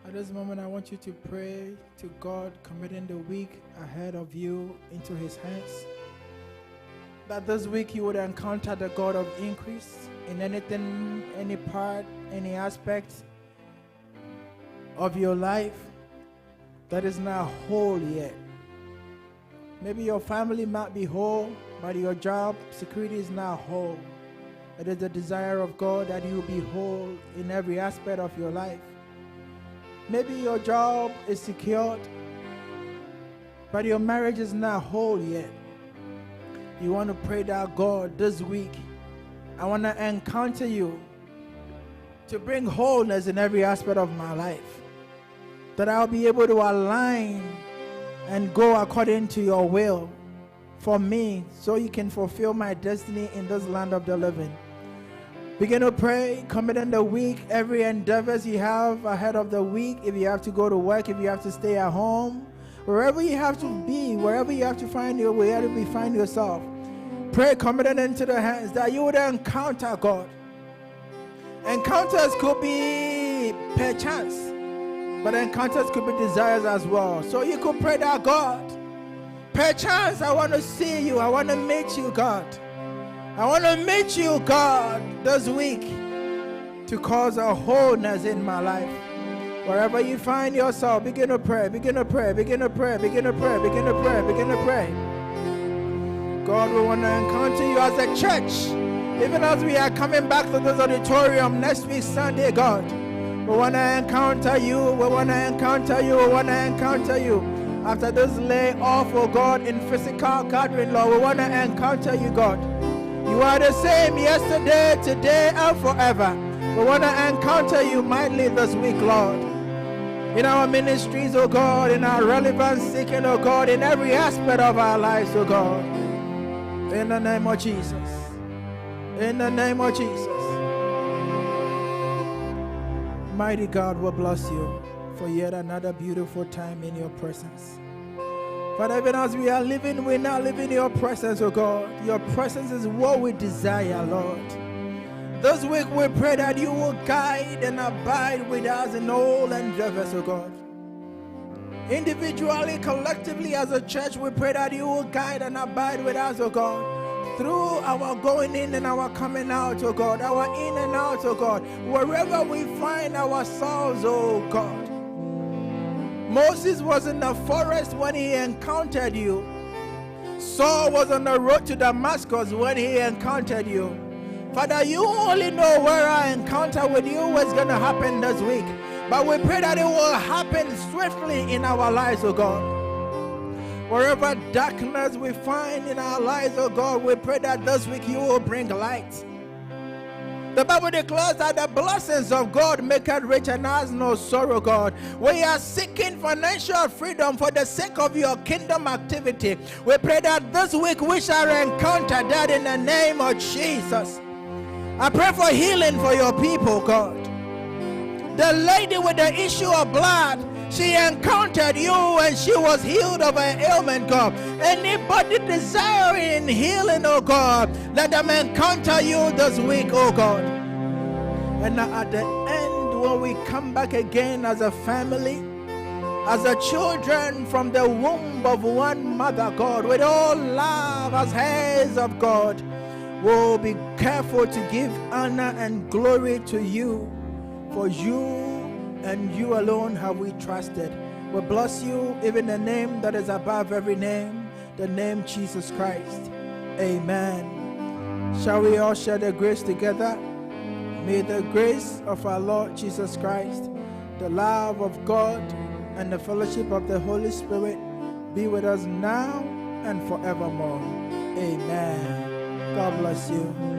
At this moment, I want you to pray to God, committing the week ahead of you into his hands. That this week you would encounter the God of increase in anything, any part, any aspect of your life that is not whole yet. Maybe your family might be whole, but your job security is not whole. It is the desire of God that you be whole in every aspect of your life. Maybe your job is secured, but your marriage is not whole yet. You want to pray that God, this week, I want to encounter you to bring wholeness in every aspect of my life. That I'll be able to align and go according to your will for me, so you can fulfill my destiny in this land of the living. Begin to pray, committing the week, every endeavors you have ahead of the week. If you have to go to work, if you have to stay at home, wherever you have to be, wherever you have to find your way, wherever you find yourself, pray, committing into the hands that you would encounter God. Encounters could be perchance, but encounters could be desires as well. So you could pray that God, Perchance I want to see you. I want to meet you, God. I want to meet you, God, this week to cause a wholeness in my life. Wherever you find yourself, begin to pray, begin to pray, begin to pray, begin to pray, begin to pray, begin to pray. God, we want to encounter you as a church. Even as we are coming back to this auditorium next week, Sunday, God, we want to encounter you. We want to encounter you. We want to encounter you. After this lay off, oh God, in physical gathering, Lord, we want to encounter you, God. You are the same yesterday, today, and forever. We want to encounter you mightily this week, Lord. In our ministries, oh God, in our relevance seeking, oh God, in every aspect of our lives, oh God. In the name of Jesus. In the name of Jesus. Mighty God will bless you for yet another beautiful time in your presence. Father, even as we are living, we now live in your presence, oh God. Your presence is what we desire, Lord. This week we pray that you will guide and abide with us in all endeavors, oh God. Individually, collectively as a church, we pray that you will guide and abide with us, oh God. Through our going in and our coming out, oh God. Our in and out, oh God. Wherever we find ourselves, oh God. Moses was in the forest when he encountered you. Saul was on the road to Damascus when he encountered you. Father, you only know where our encounter with you was going to happen this week. But we pray that it will happen swiftly in our lives, oh God. Wherever darkness we find in our lives, oh God, we pray that this week you will bring light. The Bible declares that the blessings of God make it rich and has no sorrow, God. We are seeking financial freedom for the sake of your kingdom activity. We pray that this week we shall encounter that in the name of Jesus. I pray for healing for your people, God. The lady with the issue of blood, she encountered you and she was healed of her ailment, God. Anybody desiring healing, oh God, let them encounter you this week, oh God. And at the end, when we come back again as a family, as a children from the womb of one mother, God, with all love as heirs of God, we'll be careful to give honor and glory to you. For you and you alone have we trusted. We bless you, even the name that is above every name, the name Jesus Christ. Amen. Shall we all share the grace together? May the grace of our Lord Jesus Christ, the love of God, and the fellowship of the Holy Spirit be with us now and forevermore. Amen. God bless you.